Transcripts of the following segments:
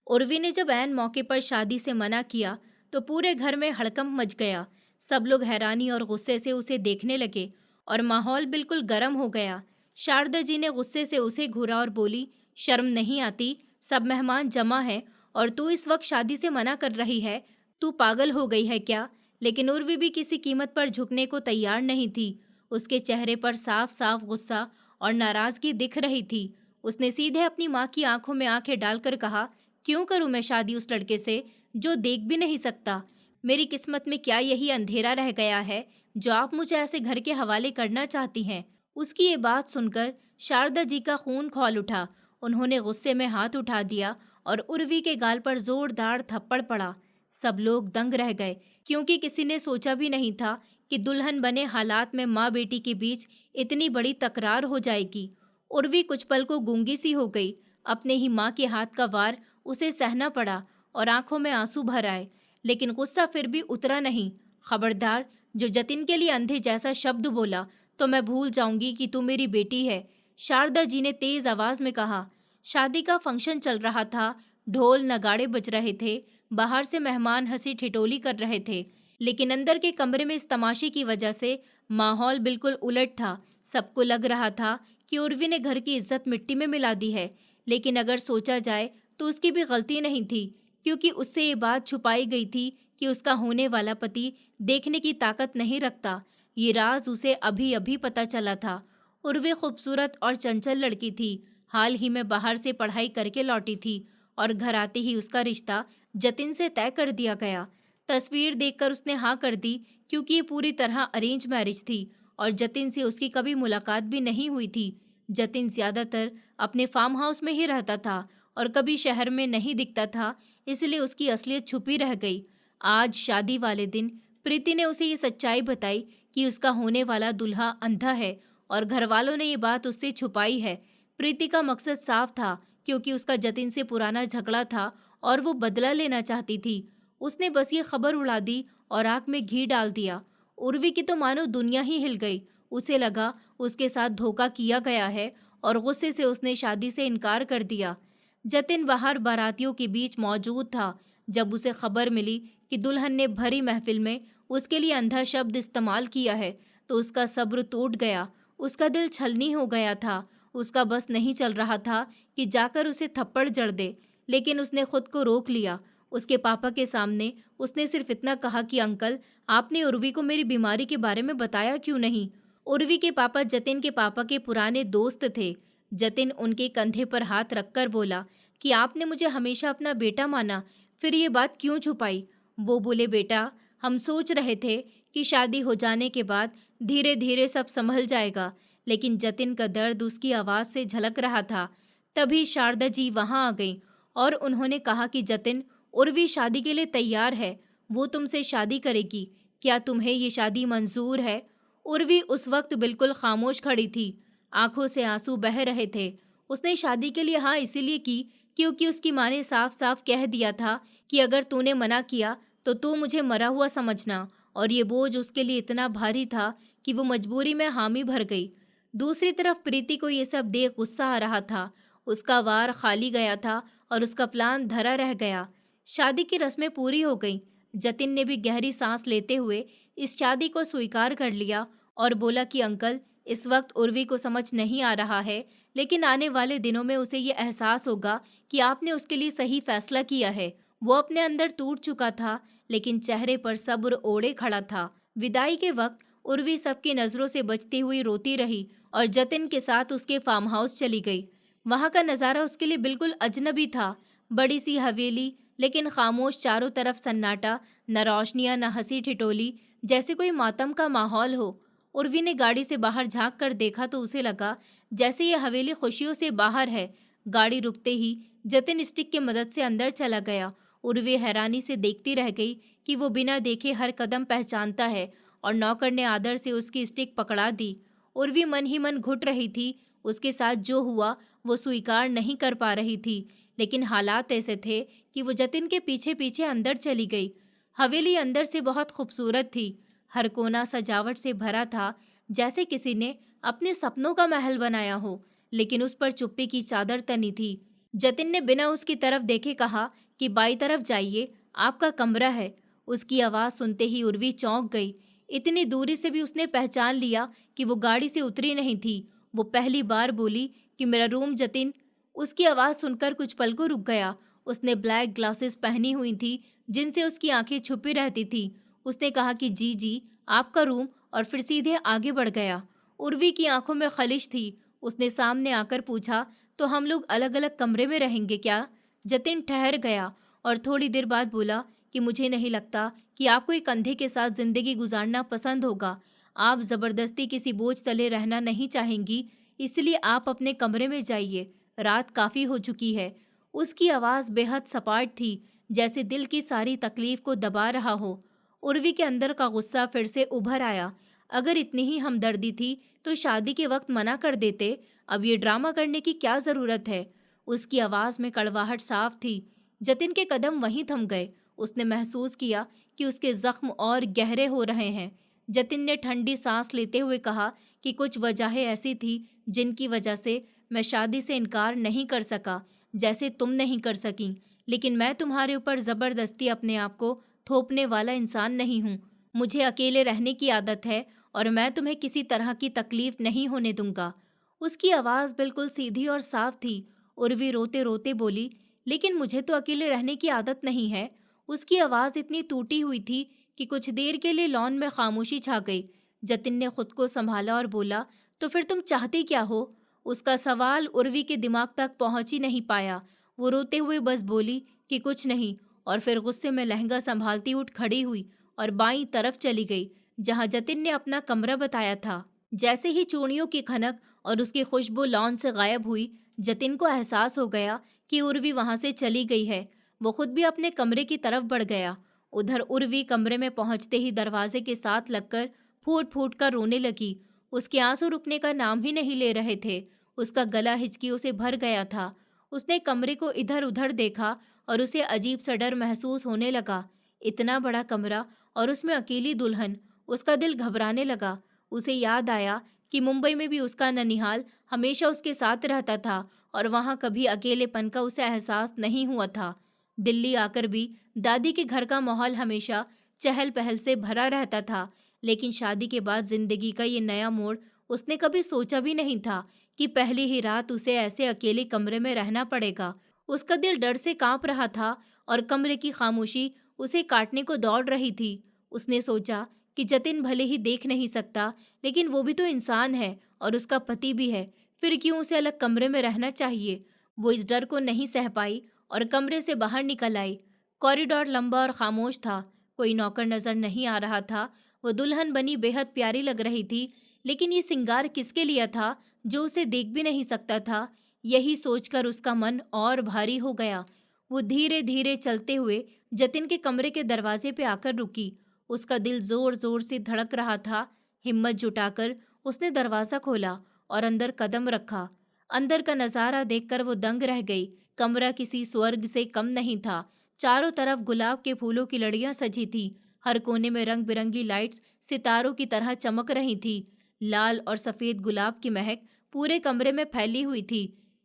उर्वी ने जब ऐन मौके पर शादी से मना किया तो पूरे घर में हड़कंप मच गया। सब लोग हैरानी और गुस्से से उसे देखने लगे और माहौल बिल्कुल गर्म हो गया। शारदा जी ने गुस्से से उसे घूरा और बोली, शर्म नहीं आती? सब मेहमान जमा है और तू इस वक्त शादी से मना कर रही है? तू पागल हो गई है क्या? लेकिन उर्वी भी किसी कीमत पर झुकने को तैयार नहीं थी। उसके चेहरे पर साफ साफ गुस्सा और नाराजगी दिख रही थी। उसने सीधे अपनी माँ की आंखों में आंखें डालकर कहा, क्यों करूं मैं शादी उस लड़के से जो देख भी नहीं सकता? मेरी किस्मत में क्या यही अंधेरा रह गया है जो आप मुझे ऐसे घर के हवाले करना चाहती हैं? उसकी ये बात सुनकर शारदा जी का खून खौल उठा। उन्होंने गुस्से में हाथ उठा दिया और उर्वी के गाल पर जोरदार थप्पड़ पड़ा। सब लोग दंग रह गए, क्योंकि किसी ने सोचा भी नहीं था कि दुल्हन बने हालात में माँ बेटी के बीच इतनी बड़ी तकरार हो जाएगी। उर्वी कुछ पल को गूंगी सी हो गई। अपने ही माँ के हाथ का वार उसे सहना पड़ा और आंखों में आंसू भर आए, लेकिन गुस्सा फिर भी उतरा नहीं। खबरदार, जो जतिन के लिए अंधे जैसा शब्द बोला तो मैं भूल जाऊंगी कि तू मेरी बेटी है, शारदा जी ने तेज आवाज में कहा। शादी का फंक्शन चल रहा था, ढोल नगाड़े बज रहे थे, बाहर से मेहमान हंसी ठिठोली कर रहे थे, लेकिन अंदर के कमरे में इस तमाशे की वजह से माहौल बिल्कुल उलट था। सबको लग रहा था कि उर्वी ने घर की इज्जत मिट्टी में मिला दी है, लेकिन अगर सोचा जाए तो उसकी भी गलती नहीं थी, क्योंकि उससे ये बात छुपाई गई थी कि उसका होने वाला पति देखने की ताकत नहीं रखता। ये राज उसे अभी अभी पता चला था। उर्वी खूबसूरत और चंचल लड़की थी। हाल ही में बाहर से पढ़ाई करके लौटी थी और घर आते ही उसका रिश्ता जतिन से तय कर दिया गया। तस्वीर देखकर उसने हाँ कर दी, क्योंकि ये पूरी तरह अरेंज मैरिज थी और जतिन से उसकी कभी मुलाकात भी नहीं हुई थी। जतिन ज्यादातर अपने फार्म हाउस में ही रहता था और कभी शहर में नहीं दिखता था, इसलिए उसकी असलियत छुपी रह गई। आज शादी वाले दिन प्रीति ने उसे ये सच्चाई बताई कि उसका होने वाला दूल्हा अंधा है और घर वालों ने ये बात उससे छुपाई है। प्रीति का मकसद साफ था, क्योंकि उसका जतिन से पुराना झगड़ा था और वो बदला लेना चाहती थी। उसने बस ये खबर उड़ा दी और आग में घी डाल दिया। उर्वी की तो मानो दुनिया ही हिल गई। उसे लगा उसके साथ धोखा किया गया है और गुस्से से उसने शादी से इनकार कर दिया। जतिन बाहर बारातियों के बीच मौजूद था। जब उसे खबर मिली कि दुल्हन ने भरी महफिल में उसके लिए अंधा शब्द इस्तेमाल किया है तो उसका सब्र टूट गया। उसका दिल छलनी हो गया था। उसका बस नहीं चल रहा था कि जाकर उसे थप्पड़ जड़ दे, लेकिन उसने खुद को रोक लिया। उसके पापा के सामने उसने सिर्फ इतना कहा कि अंकल, आपने उर्वी को मेरी बीमारी के बारे में बताया क्यों नहीं? उर्वी के पापा जतिन के पापा के पुराने दोस्त थे। जतिन उनके कंधे पर हाथ रखकर बोला कि आपने मुझे हमेशा अपना बेटा माना, फिर ये बात क्यों छुपाई? वो बोले, बेटा, हम सोच रहे थे कि शादी हो जाने के बाद धीरे धीरे सब संभल जाएगा, लेकिन जतिन का दर्द उसकी आवाज से झलक रहा था। तभी शारदा जी वहां आ गईं और उन्होंने कहा कि जतिन, उर्वी शादी के लिए तैयार है, वो तुमसे शादी करेगी। क्या तुम्हें ये शादी मंजूर है? उर्वी उस वक्त बिल्कुल खामोश खड़ी थी। आंखों से आंसू बह रहे थे। उसने शादी के लिए हाँ इसीलिए की क्योंकि उसकी माँ ने साफ साफ कह दिया था कि अगर तूने मना किया तो तू मुझे मरा हुआ समझना, और ये बोझ उसके लिए इतना भारी था कि वो मजबूरी में हामी भर गई। दूसरी तरफ प्रीति को ये सब देख गुस्सा आ रहा था। उसका वार खाली गया था और उसका प्लान धरा रह गया। शादी की रस्में पूरी हो गईं। जतिन ने भी गहरी सांस लेते हुए इस शादी को स्वीकार कर लिया और बोला कि अंकल, इस वक्त उर्वी को समझ नहीं आ रहा है, लेकिन आने वाले दिनों में उसे ये एहसास होगा कि आपने उसके लिए सही फैसला किया है। वो अपने अंदर टूट चुका था, लेकिन चेहरे पर सब्र ओढ़े खड़ा था। विदाई के वक्त उर्वी सबकी नजरों से बचती हुई रोती रही और जतिन के साथ उसके फार्म हाउस चली गई। वहां का नजारा उसके लिए बिल्कुल अजनबी था। बड़ी सी हवेली, लेकिन खामोश, चारों तरफ सन्नाटा, न रोशनियां न हंसी ठिठोली, जैसे कोई मातम का माहौल हो। उर्वी ने गाड़ी से बाहर झांक कर देखा तो उसे लगा जैसे ये हवेली खुशियों से बाहर है। गाड़ी रुकते ही जतिन स्टिक की मदद से अंदर चला गया। उर्वी हैरानी से देखती रह गई कि वो बिना देखे हर कदम पहचानता है, और नौकर ने आदर से उसकी स्टिक पकड़ा दी। उर्वी मन ही मन घुट रही थी। उसके साथ जो हुआ वो स्वीकार नहीं कर पा रही थी, लेकिन हालात ऐसे थे कि वो जतिन के पीछे पीछे अंदर चली गई। हवेली अंदर से बहुत खूबसूरत थी। हर कोना सजावट से भरा था, जैसे किसी ने अपने सपनों का महल बनाया हो, लेकिन उस पर चुप्पी की चादर तनी थी। जतिन ने बिना उसकी तरफ देखे कहा कि बाई तरफ जाइए, आपका कमरा है। उसकी आवाज सुनते ही उर्वी चौंक गई। इतनी दूरी से भी उसने पहचान लिया कि वो गाड़ी से उतरी नहीं थी। वो पहली बार बोली कि मेरा रूम जतिन। उसकी आवाज सुनकर कुछ पल को रुक गया। उसने ब्लैक ग्लासेस पहनी हुई थी जिनसे उसकी आंखें छुपी रहती थी। उसने कहा कि जी जी, आपका रूम, और फिर सीधे आगे बढ़ गया। उर्वी की आंखों में खलिश थी। उसने सामने आकर पूछा, तो हम लोग अलग अलग कमरे में रहेंगे क्या? जतिन ठहर गया और थोड़ी देर बाद बोला कि मुझे नहीं लगता कि आपको एक अंधे के साथ जिंदगी गुजारना पसंद होगा। आप जबरदस्ती किसी बोझ तले रहना नहीं चाहेंगी, इसलिए आप अपने कमरे में जाइए। रात काफी हो चुकी है। उसकी आवाज बेहद सपाट थी, जैसे दिल की सारी तकलीफ को दबा रहा हो। उर्वी के अंदर का गुस्सा फिर से उभर आया। अगर इतनी ही हमदर्दी थी तो शादी के वक्त मना कर देते। अब ये ड्रामा करने की क्या जरूरत है? उसकी आवाज में कड़वाहट साफ थी। जतिन के कदम वहीं थम गए। उसने महसूस किया कि उसके जख्म और गहरे हो रहे हैं। जतिन ने ठंडी सांस लेते हुए कहा कि कुछ वजहें ऐसी थी जिनकी वजह से मैं शादी से इनकार नहीं कर सका, जैसे तुम नहीं कर सकी। लेकिन मैं तुम्हारे ऊपर जबरदस्ती अपने आप को थोपने वाला इंसान नहीं हूँ। मुझे अकेले रहने की आदत है और मैं तुम्हें किसी तरह की तकलीफ नहीं होने दूंगा। उसकी आवाज बिल्कुल सीधी और साफ थी। उर्वी रोते रोते बोली, लेकिन मुझे तो अकेले रहने की आदत नहीं है। उसकी आवाज इतनी टूटी हुई थी कि कुछ देर के लिए लॉन में खामोशी छा गई। जतिन ने खुद को संभाला और बोला, तो फिर तुम चाहती क्या हो? उसका सवाल उर्वी के दिमाग तक पहुंच ही नहीं पाया। वो रोते हुए बस बोली कि कुछ नहीं, और फिर गुस्से में लहंगा संभालती उठ खड़ी हुई और बाईं तरफ चली गई, जहां जतिन ने अपना कमरा बताया था। जैसे ही चूड़ियों की खनक और उसकी खुशबू लॉन से गायब हुई, जतिन को एहसास हो गया कि उर्वी वहां से चली गई है। वो खुद भी अपने कमरे की तरफ बढ़ गया। उधर उर्वी कमरे में पहुंचते ही दरवाजे के साथ लगकर फूट फूट कर रोने लगी। उसके आंसू रुकने का नाम ही नहीं ले रहे थे। उसका गला हिचकियों से भर गया था। उसने कमरे को इधर उधर देखा और उसे अजीब सा डर महसूस होने लगा। इतना बड़ा कमरा और उसमें अकेली दुल्हन। उसका दिल घबराने लगा। उसे याद आया कि मुंबई में भी उसका ननिहाल हमेशा उसके साथ रहता था और वहां कभी अकेलेपन का उसे एहसास नहीं हुआ था। दिल्ली आकर भी दादी के घर का माहौल हमेशा चहल पहल से भरा रहता था, लेकिन शादी के बाद जिंदगी का ये नया मोड़ उसने कभी सोचा भी नहीं था कि पहली ही रात उसे ऐसे अकेले कमरे में रहना पड़ेगा। उसका दिल डर से कांप रहा था और कमरे की खामोशी उसे काटने को दौड़ रही थी। उसने सोचा कि जतिन भले ही देख नहीं सकता, लेकिन वो भी तो इंसान है और उसका पति भी है। फिर क्यों उसे अलग कमरे में रहना चाहिए? वो इस डर को नहीं सह पाई और कमरे से बाहर निकल आई। कॉरिडोर लंबा और खामोश था। कोई नौकर नजर नहीं आ रहा था। वो दुल्हन बनी बेहद प्यारी लग रही थी, लेकिन ये सिंगार किसके लिए था जो उसे देख भी नहीं सकता था? यही सोचकर उसका मन और भारी हो गया। वो धीरे धीरे चलते हुए जतिन के कमरे के दरवाजे पे आकर रुकी। उसका दिल जोर जोर से धड़क रहा था। हिम्मत जुटाकर उसने दरवाजा खोला और अंदर कदम रखा। अंदर का नजारा देखकर वो दंग रह गई। कमरा किसी स्वर्ग से कम नहीं था। चारों तरफ गुलाब के फूलों की लड़ियां सजी थी। हर कोने में रंग बिरंगी लाइट्स सितारों की तरह चमक रही थी। लाल और सफेद गुलाब की महक पूरे कमरे में फैली हुई थी।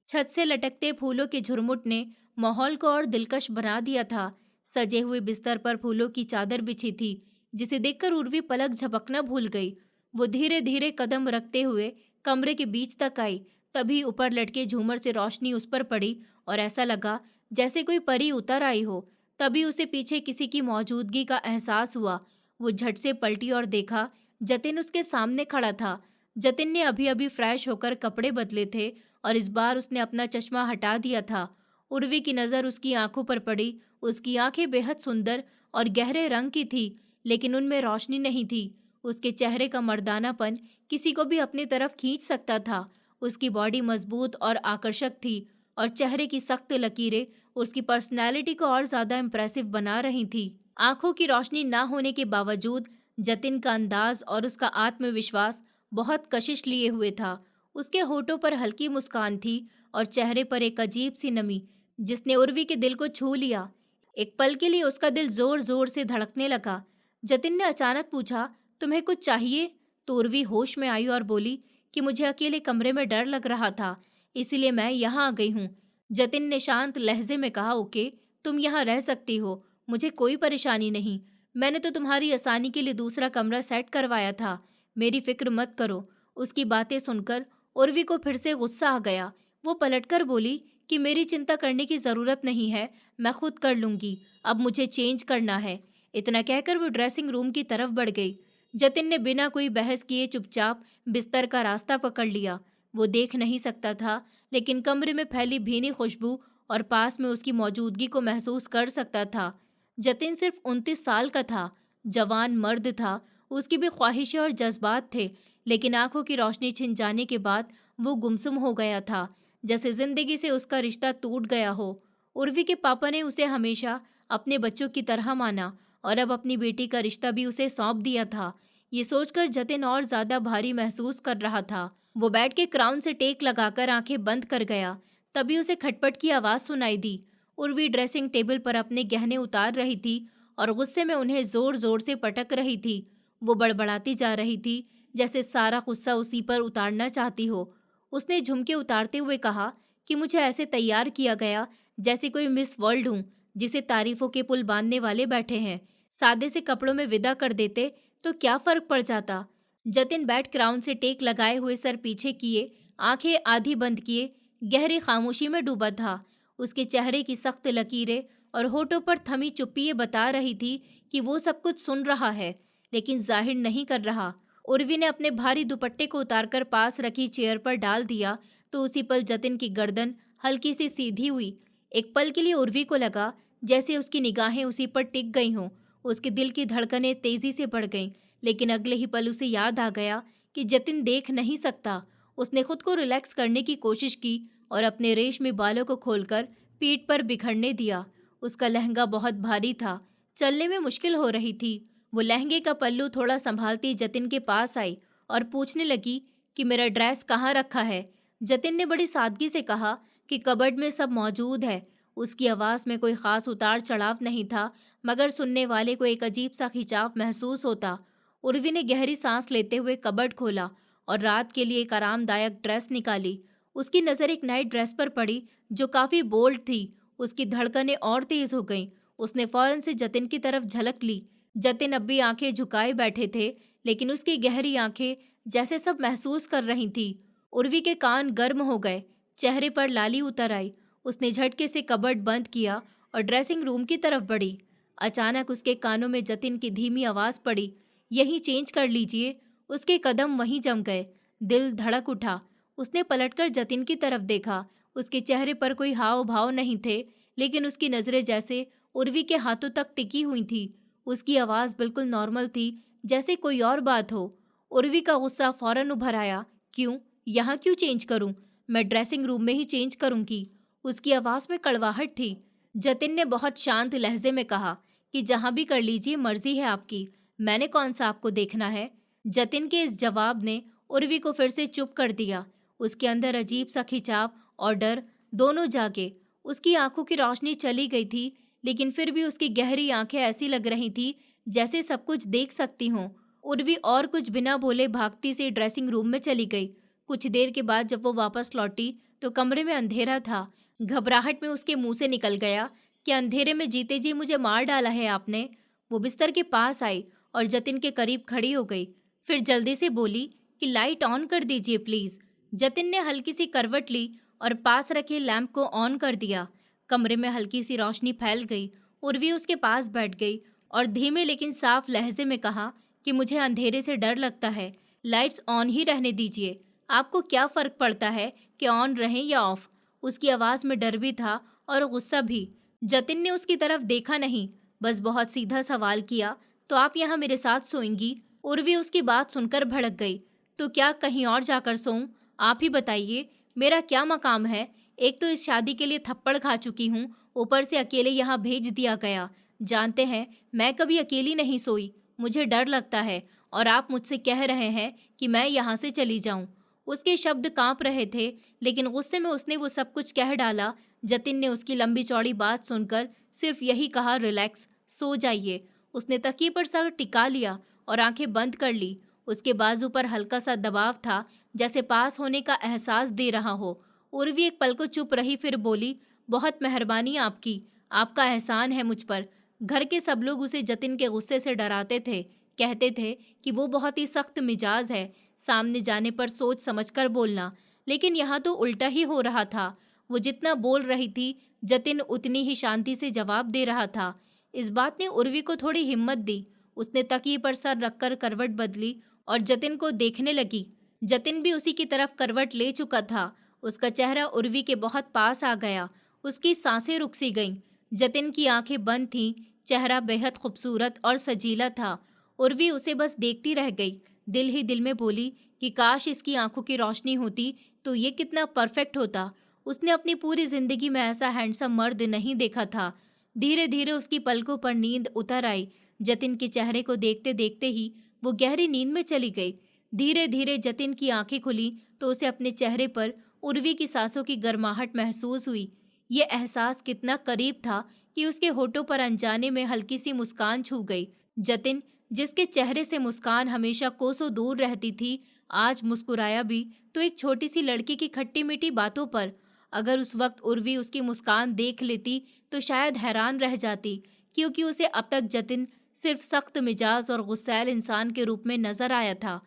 छत से लटकते फूलों के झुरमुट ने माहौल को और दिलकश बना दिया था। सजे हुए बिस्तर पर फूलों की चादर बिछी थी, जिसे देखकर उर्वी पलक झपकना भूल गई। वो धीरे धीरे कदम रखते हुए कमरे के बीच तक आई। तभी ऊपर लटके झूमर से रोशनी उस पर पड़ी और ऐसा लगा जैसे कोई परी उतर आई हो। तभी उसे पीछे किसी की मौजूदगी का एहसास हुआ। वो झट से पलटी और देखा, जतिन उसके सामने खड़ा था। जतिन ने अभी अभी फ्रेश होकर कपड़े बदले थे और इस बार उसने अपना चश्मा हटा दिया था। उर्वी की नज़र उसकी आंखों पर पड़ी। उसकी आंखें बेहद सुंदर और गहरे रंग की थी, लेकिन उनमें रोशनी नहीं थी। उसके चेहरे का मर्दानापन किसी को भी अपनी तरफ खींच सकता था। उसकी बॉडी मजबूत और आकर्षक थी और चेहरे की सख्त लकीरें उसकी पर्सनैलिटी को और ज्यादा इम्प्रेसिव बना रही थी। आंखों की रोशनी ना होने के बावजूद जतिन का अंदाज और उसका आत्मविश्वास बहुत कशिश लिए हुए था। उसके होठों पर हल्की मुस्कान थी और चेहरे पर एक अजीब सी नमी, जिसने उर्वी के दिल को छू लिया। एक पल के लिए उसका दिल जोर जोर से धड़कने लगा। जतिन ने अचानक पूछा, तुम्हें कुछ चाहिए? तो उर्वी होश में आई और बोली कि मुझे अकेले कमरे में डर लग रहा था, इसीलिए मैं यहाँ आ गई हूँ। जतिन ने शांत लहजे में कहा, ओके, तुम यहाँ रह सकती हो, मुझे कोई परेशानी नहीं। मैंने तो तुम्हारी आसानी के लिए दूसरा कमरा सेट करवाया था, मेरी फिक्र मत करो। उसकी बातें सुनकर उर्वी को फिर से गुस्सा आ गया। वो पलटकर बोली कि मेरी चिंता करने की जरूरत नहीं है, मैं खुद कर लूंगी, अब मुझे चेंज करना है। इतना कहकर वो ड्रेसिंग रूम की तरफ बढ़ गई। जतिन ने बिना कोई बहस किए चुपचाप बिस्तर का रास्ता पकड़ लिया। वो देख नहीं सकता था, लेकिन कमरे में फैली भीनी खुशबू और पास में उसकी मौजूदगी को महसूस कर सकता था। जतिन सिर्फ 29 साल का था, जवान मर्द था, उसकी भी ख्वाहिशें और जज्बात थे, लेकिन आंखों की रोशनी छिन जाने के बाद वो गुमसुम हो गया था, जैसे जिंदगी से उसका रिश्ता टूट गया हो। उर्वी के पापा ने उसे हमेशा अपने बच्चों की तरह माना और अब अपनी बेटी का रिश्ता भी उसे सौंप दिया था। ये सोचकर जतिन और ज्यादा भारी महसूस कर रहा था। वो बैठ के क्राउन से टेक लगाकर आंखें बंद कर गया। तभी उसे खटपट की आवाज सुनाई दी। उर्वी ड्रेसिंग टेबल पर अपने गहने उतार रही थी और गुस्से में उन्हें जोर जोर से पटक रही थी। वो बड़बड़ाती जा रही थी, जैसे सारा गुस्सा उसी पर उतारना चाहती हो। उसने झुमके उतारते हुए कहा कि मुझे ऐसे तैयार किया गया जैसे कोई मिस वर्ल्ड हूँ, जिसे तारीफों के पुल बांधने वाले बैठे हैं। सादे से कपड़ों में विदा कर देते तो क्या फर्क पड़ जाता। जतिन बैठ क्राउन से टेक लगाए हुए सर पीछे किए, आंखें आधी बंद किए, गहरी खामोशी में डूबा था। उसके चेहरे की सख्त लकीरें और होठों पर थमी चुप्पी ये बता रही थी कि वो सब कुछ सुन रहा है, लेकिन जाहिर नहीं कर रहा। उर्वी ने अपने भारी दुपट्टे को उतारकर पास रखी चेयर पर डाल दिया तो उसी पल जतिन की गर्दन हल्की सी सीधी हुई। एक पल के लिए उर्वी को लगा जैसे उसकी निगाहें उसी पर टिक गई हों। उसके दिल की धड़कनें तेजी से बढ़ गईं, लेकिन अगले ही पल उसे याद आ गया कि जतिन देख नहीं सकता। उसने खुद को रिलैक्स करने की कोशिश की और अपने रेशमी बालों को खोलकर पीठ पर बिखरने दिया। उसका लहंगा बहुत भारी था, चलने में मुश्किल हो रही थी। वो लहंगे का पल्लू थोड़ा संभालती जतिन के पास आई और पूछने लगी कि मेरा ड्रेस कहाँ रखा है। जतिन ने बड़ी सादगी से कहा कि कबर्ड में सब मौजूद है। उसकी आवाज़ में कोई खास उतार चढ़ाव नहीं था, मगर सुनने वाले को एक अजीब सा खिंचाव महसूस होता। उर्वी ने गहरी सांस लेते हुए कबर्ड खोला और रात के लिए एक आरामदायक ड्रेस निकाली। उसकी नज़र एक नाइट ड्रेस पर पड़ी जो काफ़ी बोल्ड थी। उसकी धड़कनें और तेज हो गईं। उसने फौरन से जतिन की तरफ झलक ली। जतिन अब भी आंखें झुकाए बैठे थे, लेकिन उसकी गहरी आंखें जैसे सब महसूस कर रही थी। उर्वी के कान गर्म हो गए, चेहरे पर लाली उतर आई। उसने झटके से कबर्ड बंद किया और ड्रेसिंग रूम की तरफ बढ़ी। अचानक उसके कानों में जतिन की धीमी आवाज़ पड़ी, यहीं चेंज कर लीजिए। उसके कदम वहीं जम गए। दिल धड़क उठा। उसने पलटकर जतिन की तरफ देखा। उसके चेहरे पर कोई हाव भाव नहीं थे, लेकिन उसकी नज़रें जैसे उर्वी के हाथों तक टिकी हुई थी। उसकी आवाज़ बिल्कुल नॉर्मल थी, जैसे कोई और बात हो। उर्वी का गुस्सा फौरन उभर आया। क्यों? यहाँ क्यों चेंज करूं? मैं ड्रेसिंग रूम में ही चेंज करूंगी। उसकी आवाज़ में कड़वाहट थी। जतिन ने बहुत शांत लहजे में कहा कि जहाँ भी कर लीजिए, मर्जी है आपकी, मैंने कौन सा आपको देखना है। जतिन के इस जवाब ने उर्वी को फिर से चुप कर दिया। उसके अंदर अजीब सा खिंचाव और डर दोनों जागे। उसकी आंखों की रोशनी चली गई थी, लेकिन फिर भी उसकी गहरी आंखें ऐसी लग रही थी जैसे सब कुछ देख सकती हों। उर्वी और कुछ बिना बोले भागती से ड्रेसिंग रूम में चली गई। कुछ देर के बाद जब वो वापस लौटी तो कमरे में अंधेरा था। घबराहट में उसके मुंह से निकल गया कि अंधेरे में जीते जी मुझे मार डाला है आपने। वो बिस्तर के पास आई और जतिन के करीब खड़ी हो गई। फिर जल्दी से बोली कि लाइट ऑन कर दीजिए प्लीज। जतिन ने हल्की सी करवट ली और पास रखे लैंप को ऑन कर दिया। कमरे में हल्की सी रोशनी फैल गई। उर्वी उसके पास बैठ गई और धीमे लेकिन साफ लहजे में कहा कि मुझे अंधेरे से डर लगता है, लाइट्स ऑन ही रहने दीजिए। आपको क्या फर्क पड़ता है कि ऑन रहें या ऑफ? उसकी आवाज़ में डर भी था और गुस्सा भी। जतिन ने उसकी तरफ देखा नहीं, बस बहुत सीधा सवाल किया, तो आप यहाँ मेरे साथ सोएंगी? उर्वी उसकी बात सुनकर भड़क गई। तो क्या कहीं और जाकर सोऊं? आप ही बताइए, मेरा क्या मकाम है? एक तो इस शादी के लिए थप्पड़ खा चुकी हूँ, ऊपर से अकेले यहाँ भेज दिया गया। जानते हैं, मैं कभी अकेली नहीं सोई, मुझे डर लगता है और आप मुझसे कह रहे हैं कि मैं यहाँ से चली जाऊँ। उसके शब्द कांप रहे थे, लेकिन गुस्से में उसने वो सब कुछ कह डाला। जतिन ने उसकी लंबी चौड़ी बात सुनकर सिर्फ यही कहा, रिलैक्स, सो जाइए। उसने तकिए पर सर टिका लिया और आंखें बंद कर ली। उसके बाजू पर हल्का सा दबाव था, जैसे पास होने का एहसास दे रहा हो। उर्वी एक पल को चुप रही, फिर बोली, बहुत मेहरबानी आपकी, आपका एहसान है मुझ पर। घर के सब लोग उसे जतिन के गुस्से से डराते थे, कहते थे कि वो बहुत ही सख्त मिजाज है, सामने जाने पर सोच समझकर बोलना। लेकिन यहाँ तो उल्टा ही हो रहा था। वो जितना बोल रही थी, जतिन उतनी ही शांति से जवाब दे रहा था। इस बात ने उर्वी को थोड़ी हिम्मत दी। उसने तकिए पर सर रखकर करवट बदली और जतिन को देखने लगी। जतिन भी उसी की तरफ करवट ले चुका था। उसका चेहरा उर्वी के बहुत पास आ गया। उसकी सांसें रुक सी गईं। जतिन की आंखें बंद थीं, चेहरा बेहद खूबसूरत और सजीला था। उर्वी उसे बस देखती रह गई। दिल ही दिल में बोली कि काश इसकी आंखों की रोशनी होती तो ये कितना परफेक्ट होता। उसने अपनी पूरी जिंदगी में ऐसा हैंडसम मर्द नहीं देखा था। धीरे धीरे उसकी पलकों पर नींद उतर आई। जतिन के चेहरे को देखते देखते ही वो गहरी नींद में चली गई। धीरे धीरे जतिन की आंखें खुली तो उसे अपने चेहरे पर उर्वी की सांसों की गर्माहट महसूस हुई। ये एहसास कितना करीब था कि उसके होठों पर अनजाने में हल्की सी मुस्कान छू गई। जतिन, जिसके चेहरे से मुस्कान हमेशा कोसों दूर रहती थी, आज मुस्कुराया भी तो एक छोटी सी लड़की की खट्टी मीठी बातों पर। अगर उस वक्त उर्वी उसकी मुस्कान देख लेती तो शायद हैरान रह जाती, क्योंकि उसे अब तक जतिन सिर्फ सख्त मिजाज और गुस्सैल इंसान के रूप में नजर आया था।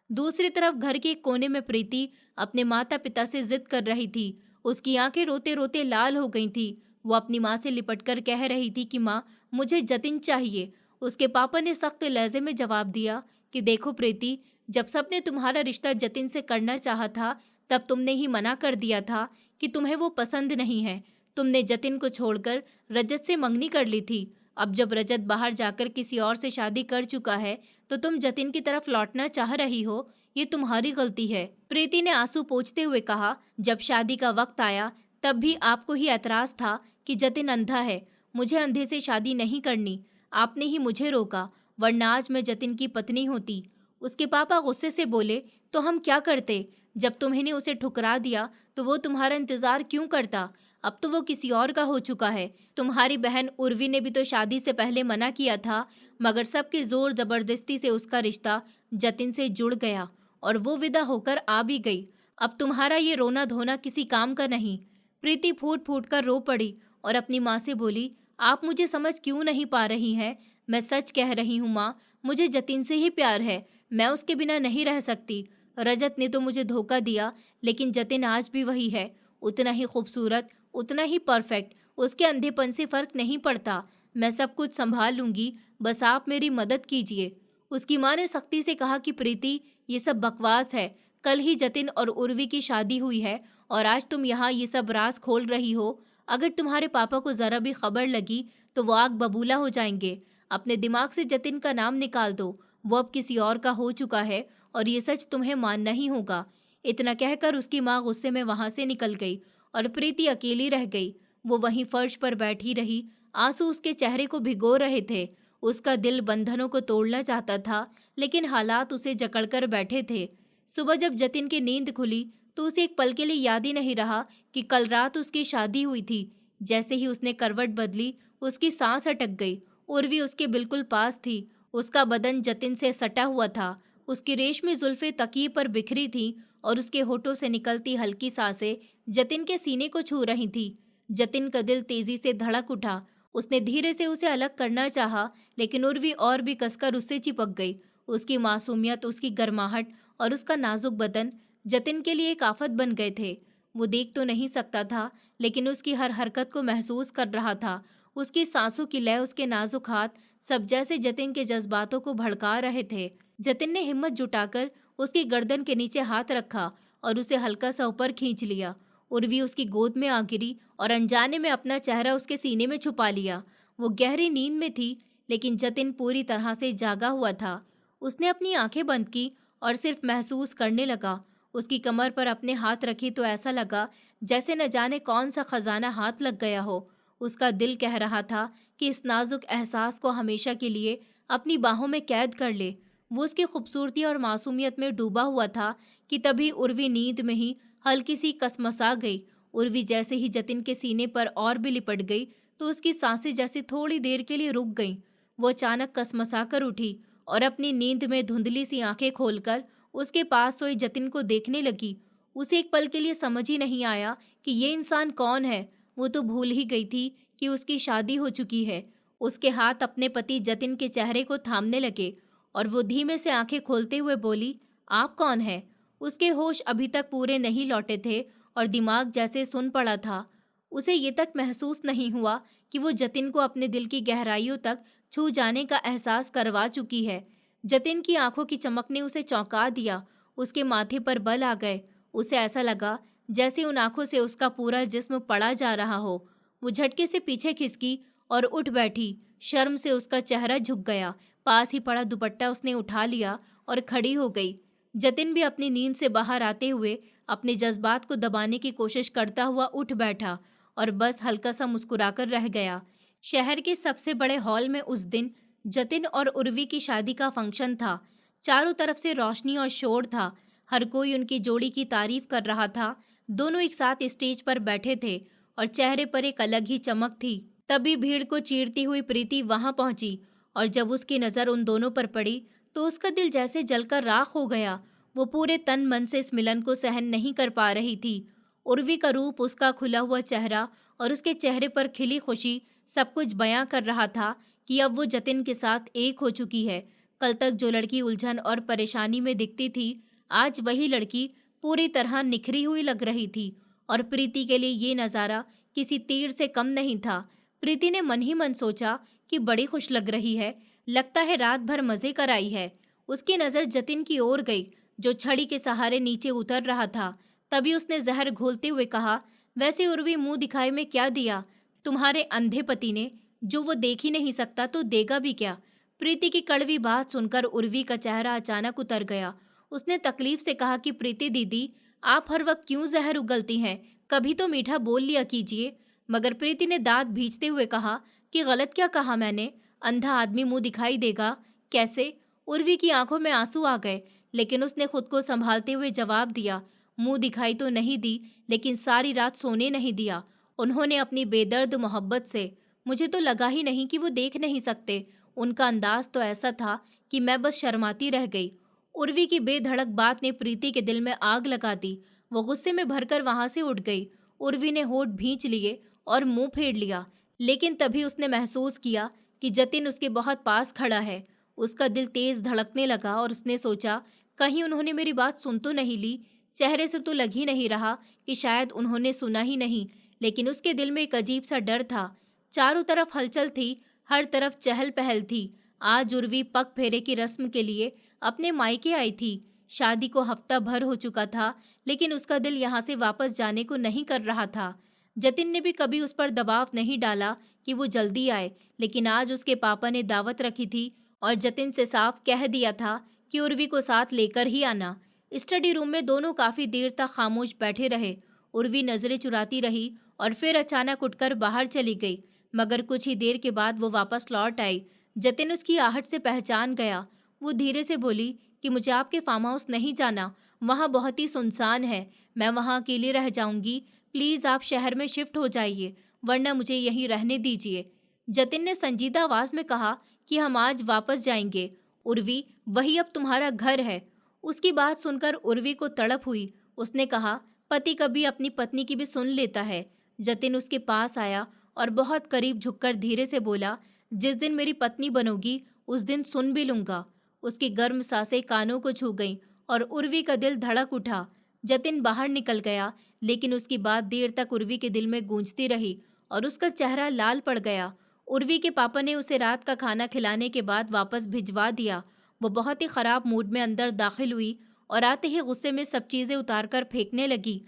दूसरी तरफ घर के एक कोने में प्रीति अपने माता पिता से जिद कर रही थी। उसकी आंखें रोते रोते लाल हो गई थी। वो अपनी माँ से लिपटकर कह रही थी कि माँ, मुझे जतिन चाहिए। उसके पापा ने सख्त लहजे में जवाब दिया कि देखो प्रीति, जब सबने तुम्हारा रिश्ता जतिन से करना चाहा था, तब तुमने ही मना कर दिया था कि तुम्हें वो पसंद नहीं है। तुमने जतिन को छोड़कर रजत से मंगनी कर ली थी। अब जब रजत बाहर जाकर किसी और से शादी कर चुका है, तो तुम जतिन की तरफ लौटना चाह रही हो। ये तुम्हारी गलती है। प्रीति ने आंसू पोंछते हुए कहा, जब शादी का वक्त आया तब भी आपको ही ऐतराज था कि जतिन अंधा है। मुझे अंधे से शादी नहीं करनी। आपने ही मुझे रोका, वरना आज मैं जतिन की पत्नी होती। उसके पापा गुस्से से बोले, तो हम क्या करते? जब तुम्हें उसे ठुकरा दिया तो वो तुम्हारा इंतजार क्यों करता? अब तो वो किसी और का हो चुका है। तुम्हारी बहन उर्वी ने भी तो शादी से पहले मना किया था, मगर सबकी जोर जबरदस्ती से उसका रिश्ता जतिन से जुड़ गया और वो विदा होकर आ भी गई। अब तुम्हारा ये रोना धोना किसी काम का नहीं। प्रीति फूट फूट कर रो पड़ी और अपनी माँ से बोली, आप मुझे समझ क्यों नहीं पा रही हैं? मैं सच कह रही हूँ माँ, मुझे जतिन से ही प्यार है। मैं उसके बिना नहीं रह सकती। रजत ने तो मुझे धोखा दिया, लेकिन जतिन आज भी वही है, उतना ही खूबसूरत, उतना ही परफेक्ट। उसके अंधेपन से फर्क नहीं पड़ता। मैं सब कुछ संभाल लूंगी, बस आप मेरी मदद कीजिए। उसकी माँ ने सख्ती से कहा कि प्रीति, ये सब बकवास है। कल ही जतिन और उर्वी की शादी हुई है और आज तुम यहाँ ये सब राज खोल रही हो। अगर तुम्हारे पापा को जरा भी खबर लगी तो वो आग बबूला हो जाएंगे। अपने दिमाग से जतिन का नाम निकाल दो। वो अब किसी और का हो चुका है और ये सच तुम्हें मानना ही होगा। इतना कहकर उसकी माँ गुस्से में वहां से निकल गई और प्रीति अकेली रह गई। वो वहीं फर्श पर बैठी रही। आंसू उसके चेहरे को भिगो रहे थे। उसका दिल बंधनों को तोड़ना चाहता था, लेकिन हालात उसे जकड़कर बैठे थे। सुबह जब जतिन की नींद खुली तो उसे एक पल के लिए याद ही नहीं रहा कि कल रात उसकी शादी हुई थी। जैसे ही उसने करवट बदली, उसकी सांस अटक गई। उर्वी उसके बिल्कुल पास थी। उसका बदन जतिन से सटा हुआ था। उसकी रेशमी जुल्फें तकिए पर बिखरी थीं और उसके होठों से निकलती हल्की सांसें जतिन के सीने को छू रही थी। जतिन का दिल तेजी से धड़क उठा। उसने धीरे से उसे अलग करना चाहा, लेकिन उर्वी और भी कसकर उससे चिपक गई। उसकी मासूमियत, उसकी गर्माहट और उसका नाजुक बदन जतिन के लिए एक आफत बन गए थे। वो देख तो नहीं सकता था, लेकिन उसकी हर हरकत को महसूस कर रहा था। उसकी सांसों की लय, उसके नाजुक हाथ, सब जैसे जतिन के जज्बातों को भड़का रहे थे। जतिन ने हिम्मत जुटाकर उसकी गर्दन के नीचे हाथ रखा और उसे हल्का सा ऊपर खींच लिया। उर्वी उसकी गोद में आ गिरी और अनजाने में अपना चेहरा उसके सीने में छुपा लिया। वो गहरी नींद में थी, लेकिन जतिन पूरी तरह से जागा हुआ था। उसने अपनी आंखें बंद की और सिर्फ महसूस करने लगा। उसकी कमर पर अपने हाथ रखे तो ऐसा लगा जैसे न जाने कौन सा खजाना हाथ लग गया हो। उसका दिल कह रहा था कि इस नाजुक एहसास को हमेशा के लिए अपनी बाहों में कैद कर ले। वो उसकी खूबसूरती और मासूमियत में डूबा हुआ था कि तभी उर्वी नींद में ही हल्की सी कसमसा गई। उर्वी जैसे ही जतिन के सीने पर और भी लिपट गई तो उसकी सांसें जैसे थोड़ी देर के लिए रुक गईं। वो अचानक कसमसा कर उठी और अपनी नींद में धुंधली सी आंखें खोलकर उसके पास सोए जतिन को देखने लगी। उसे एक पल के लिए समझ ही नहीं आया कि ये इंसान कौन है। वो तो भूल ही गई थी कि उसकी शादी हो चुकी है। उसके हाथ अपने पति जतिन के चेहरे को थामने लगे और वो धीमे से आंखें खोलते हुए बोली, आप कौन है? उसके होश अभी तक पूरे नहीं लौटे थे और दिमाग जैसे सुन पड़ा था। उसे ये तक महसूस नहीं हुआ कि वो जतिन को अपने दिल की गहराइयों तक छू जाने का एहसास करवा चुकी है। जतिन की आंखों की चमक ने उसे चौंका दिया। उसके माथे पर बल आ गए। उसे ऐसा लगा जैसे उन आंखों से उसका पूरा जिस्म पड़ा जा रहा हो। वो झटके से पीछे खिसकी और उठ बैठी। शर्म से उसका चेहरा झुक गया। पास ही पड़ा दुपट्टा उसने उठा लिया और खड़ी हो गई। जतिन भी अपनी नींद से बाहर आते हुए अपने जज्बात को दबाने की कोशिश करता हुआ उठ बैठा और बस हल्का सा मुस्कुराकर रह गया। शहर के सबसे बड़े हॉल में उस दिन जतिन और उर्वी की शादी का फंक्शन था। चारों तरफ से रोशनी और शोर था। हर कोई उनकी जोड़ी की तारीफ कर रहा था। दोनों एक साथ स्टेज पर बैठे थे और चेहरे पर एक अलग ही चमक थी। तभी भीड़ को चीरती हुई प्रीति वहां पहुंची और जब उसकी नजर उन दोनों पर पड़ी तो उसका दिल जैसे जलकर राख हो गया। वो पूरे तन मन से इस मिलन को सहन नहीं कर पा रही थी। उर्वी का रूप, उसका खुला हुआ चेहरा और उसके चेहरे पर खिली खुशी सब कुछ बयां कर रहा था कि अब वो जतिन के साथ एक हो चुकी है। कल तक जो लड़की उलझन और परेशानी में दिखती थी, आज वही लड़की पूरी तरह निखरी हुई लग रही थी और प्रीति के लिए ये नज़ारा किसी तीर से कम नहीं था। प्रीति ने मन ही मन सोचा कि बड़ी खुश लग रही है, लगता है रात भर मजे कर आई है। उसकी नज़र जतिन की ओर गई जो छड़ी के सहारे नीचे उतर रहा था। तभी उसने जहर घोलते हुए कहा, वैसे उर्वी मुंह दिखाए में क्या दिया तुम्हारे अंधे पति ने? जो वो देख ही नहीं सकता तो देगा भी क्या? प्रीति की कड़वी बात सुनकर उर्वी का चेहरा अचानक उतर गया। उसने तकलीफ से कहा कि प्रीति दीदी, आप हर वक्त क्यों जहर उगलती हैं? कभी तो मीठा बोल लिया कीजिए। मगर प्रीति ने दांत भींचते हुए कहा कि गलत क्या कहा मैंने? अंधा आदमी मुंह दिखाई देगा कैसे? उर्वी की आंखों में आंसू आ गए, लेकिन उसने खुद को संभालते हुए जवाब दिया, मुंह दिखाई तो नहीं दी, लेकिन सारी रात सोने नहीं दिया। उन्होंने अपनी बेदर्द मोहब्बत से। मुझे तो लगा ही नहीं कि वो देख नहीं सकते। उनका अंदाज तो ऐसा था कि मैं बस शर्माती रह गई। उर्वी की बेधड़क बात ने प्रीति के दिल में आग लगा दी। वो गुस्से में भरकर वहां से उठ गई। उर्वी ने होठ भींच लिए और मुंह फेर लिया, लेकिन तभी उसने महसूस किया कि जतिन उसके बहुत पास खड़ा है। उसका दिल तेज धड़कने लगा और उसने सोचा, कहीं उन्होंने मेरी बात सुन तो नहीं ली। चेहरे से तो लग ही नहीं रहा कि शायद उन्होंने सुना ही नहीं, लेकिन उसके दिल में एक अजीब सा डर था। चारों तरफ हलचल थी, हर तरफ चहल पहल थी। आज उर्वी पग फेरे की रस्म के लिए अपने मायके आई थी। शादी को हफ्ता भर हो चुका था, लेकिन उसका दिल यहाँ से वापस जाने को नहीं कर रहा था। जतिन ने भी कभी उस पर दबाव नहीं डाला कि वो जल्दी आए, लेकिन आज उसके पापा ने दावत रखी थी और जतिन से साफ कह दिया था कि उर्वी को साथ लेकर ही आना। स्टडी रूम में दोनों काफी देर तक खामोश बैठे रहे। उर्वी नजरें चुराती रही और फिर अचानक उठकर बाहर चली गई, मगर कुछ ही देर के बाद वो वापस लौट आई। जतिन उसकी आहट से पहचान गया। वो धीरे से बोली कि मुझे आपके फार्म हाउस नहीं जाना, वहाँ बहुत ही सुनसान है। मैं वहाँ अकेली रह जाऊंगी। प्लीज आप शहर में शिफ्ट हो जाइए, वरना मुझे यहीं रहने दीजिए। जतिन ने संजीदा आवाज में कहा कि हम आज वापस जाएंगे। उर्वी, वही अब तुम्हारा घर है। उसकी बात सुनकर उर्वी को तड़प हुई। उसने कहा, पति कभी अपनी पत्नी की भी सुन लेता है। जतिन उसके पास आया और बहुत करीब झुककर धीरे से बोला, जिस दिन मेरी पत्नी बनोगी उस दिन सुन भी लूंगा। उसकी गर्म सांसें कानों को छू गईं और उर्वी का दिल धड़क उठा। जतिन बाहर निकल गया, लेकिन उसकी बात देर तक उर्वी के दिल में गूंजती रही और उसका चेहरा लाल पड़ गया। उर्वी के पापा ने उसे रात का खाना खिलाने के बाद वापस भिजवा दिया। वो बहुत ही खराब मूड में अंदर दाखिल हुई और आते ही गुस्से में सब चीजें उतारकर फेंकने लगी।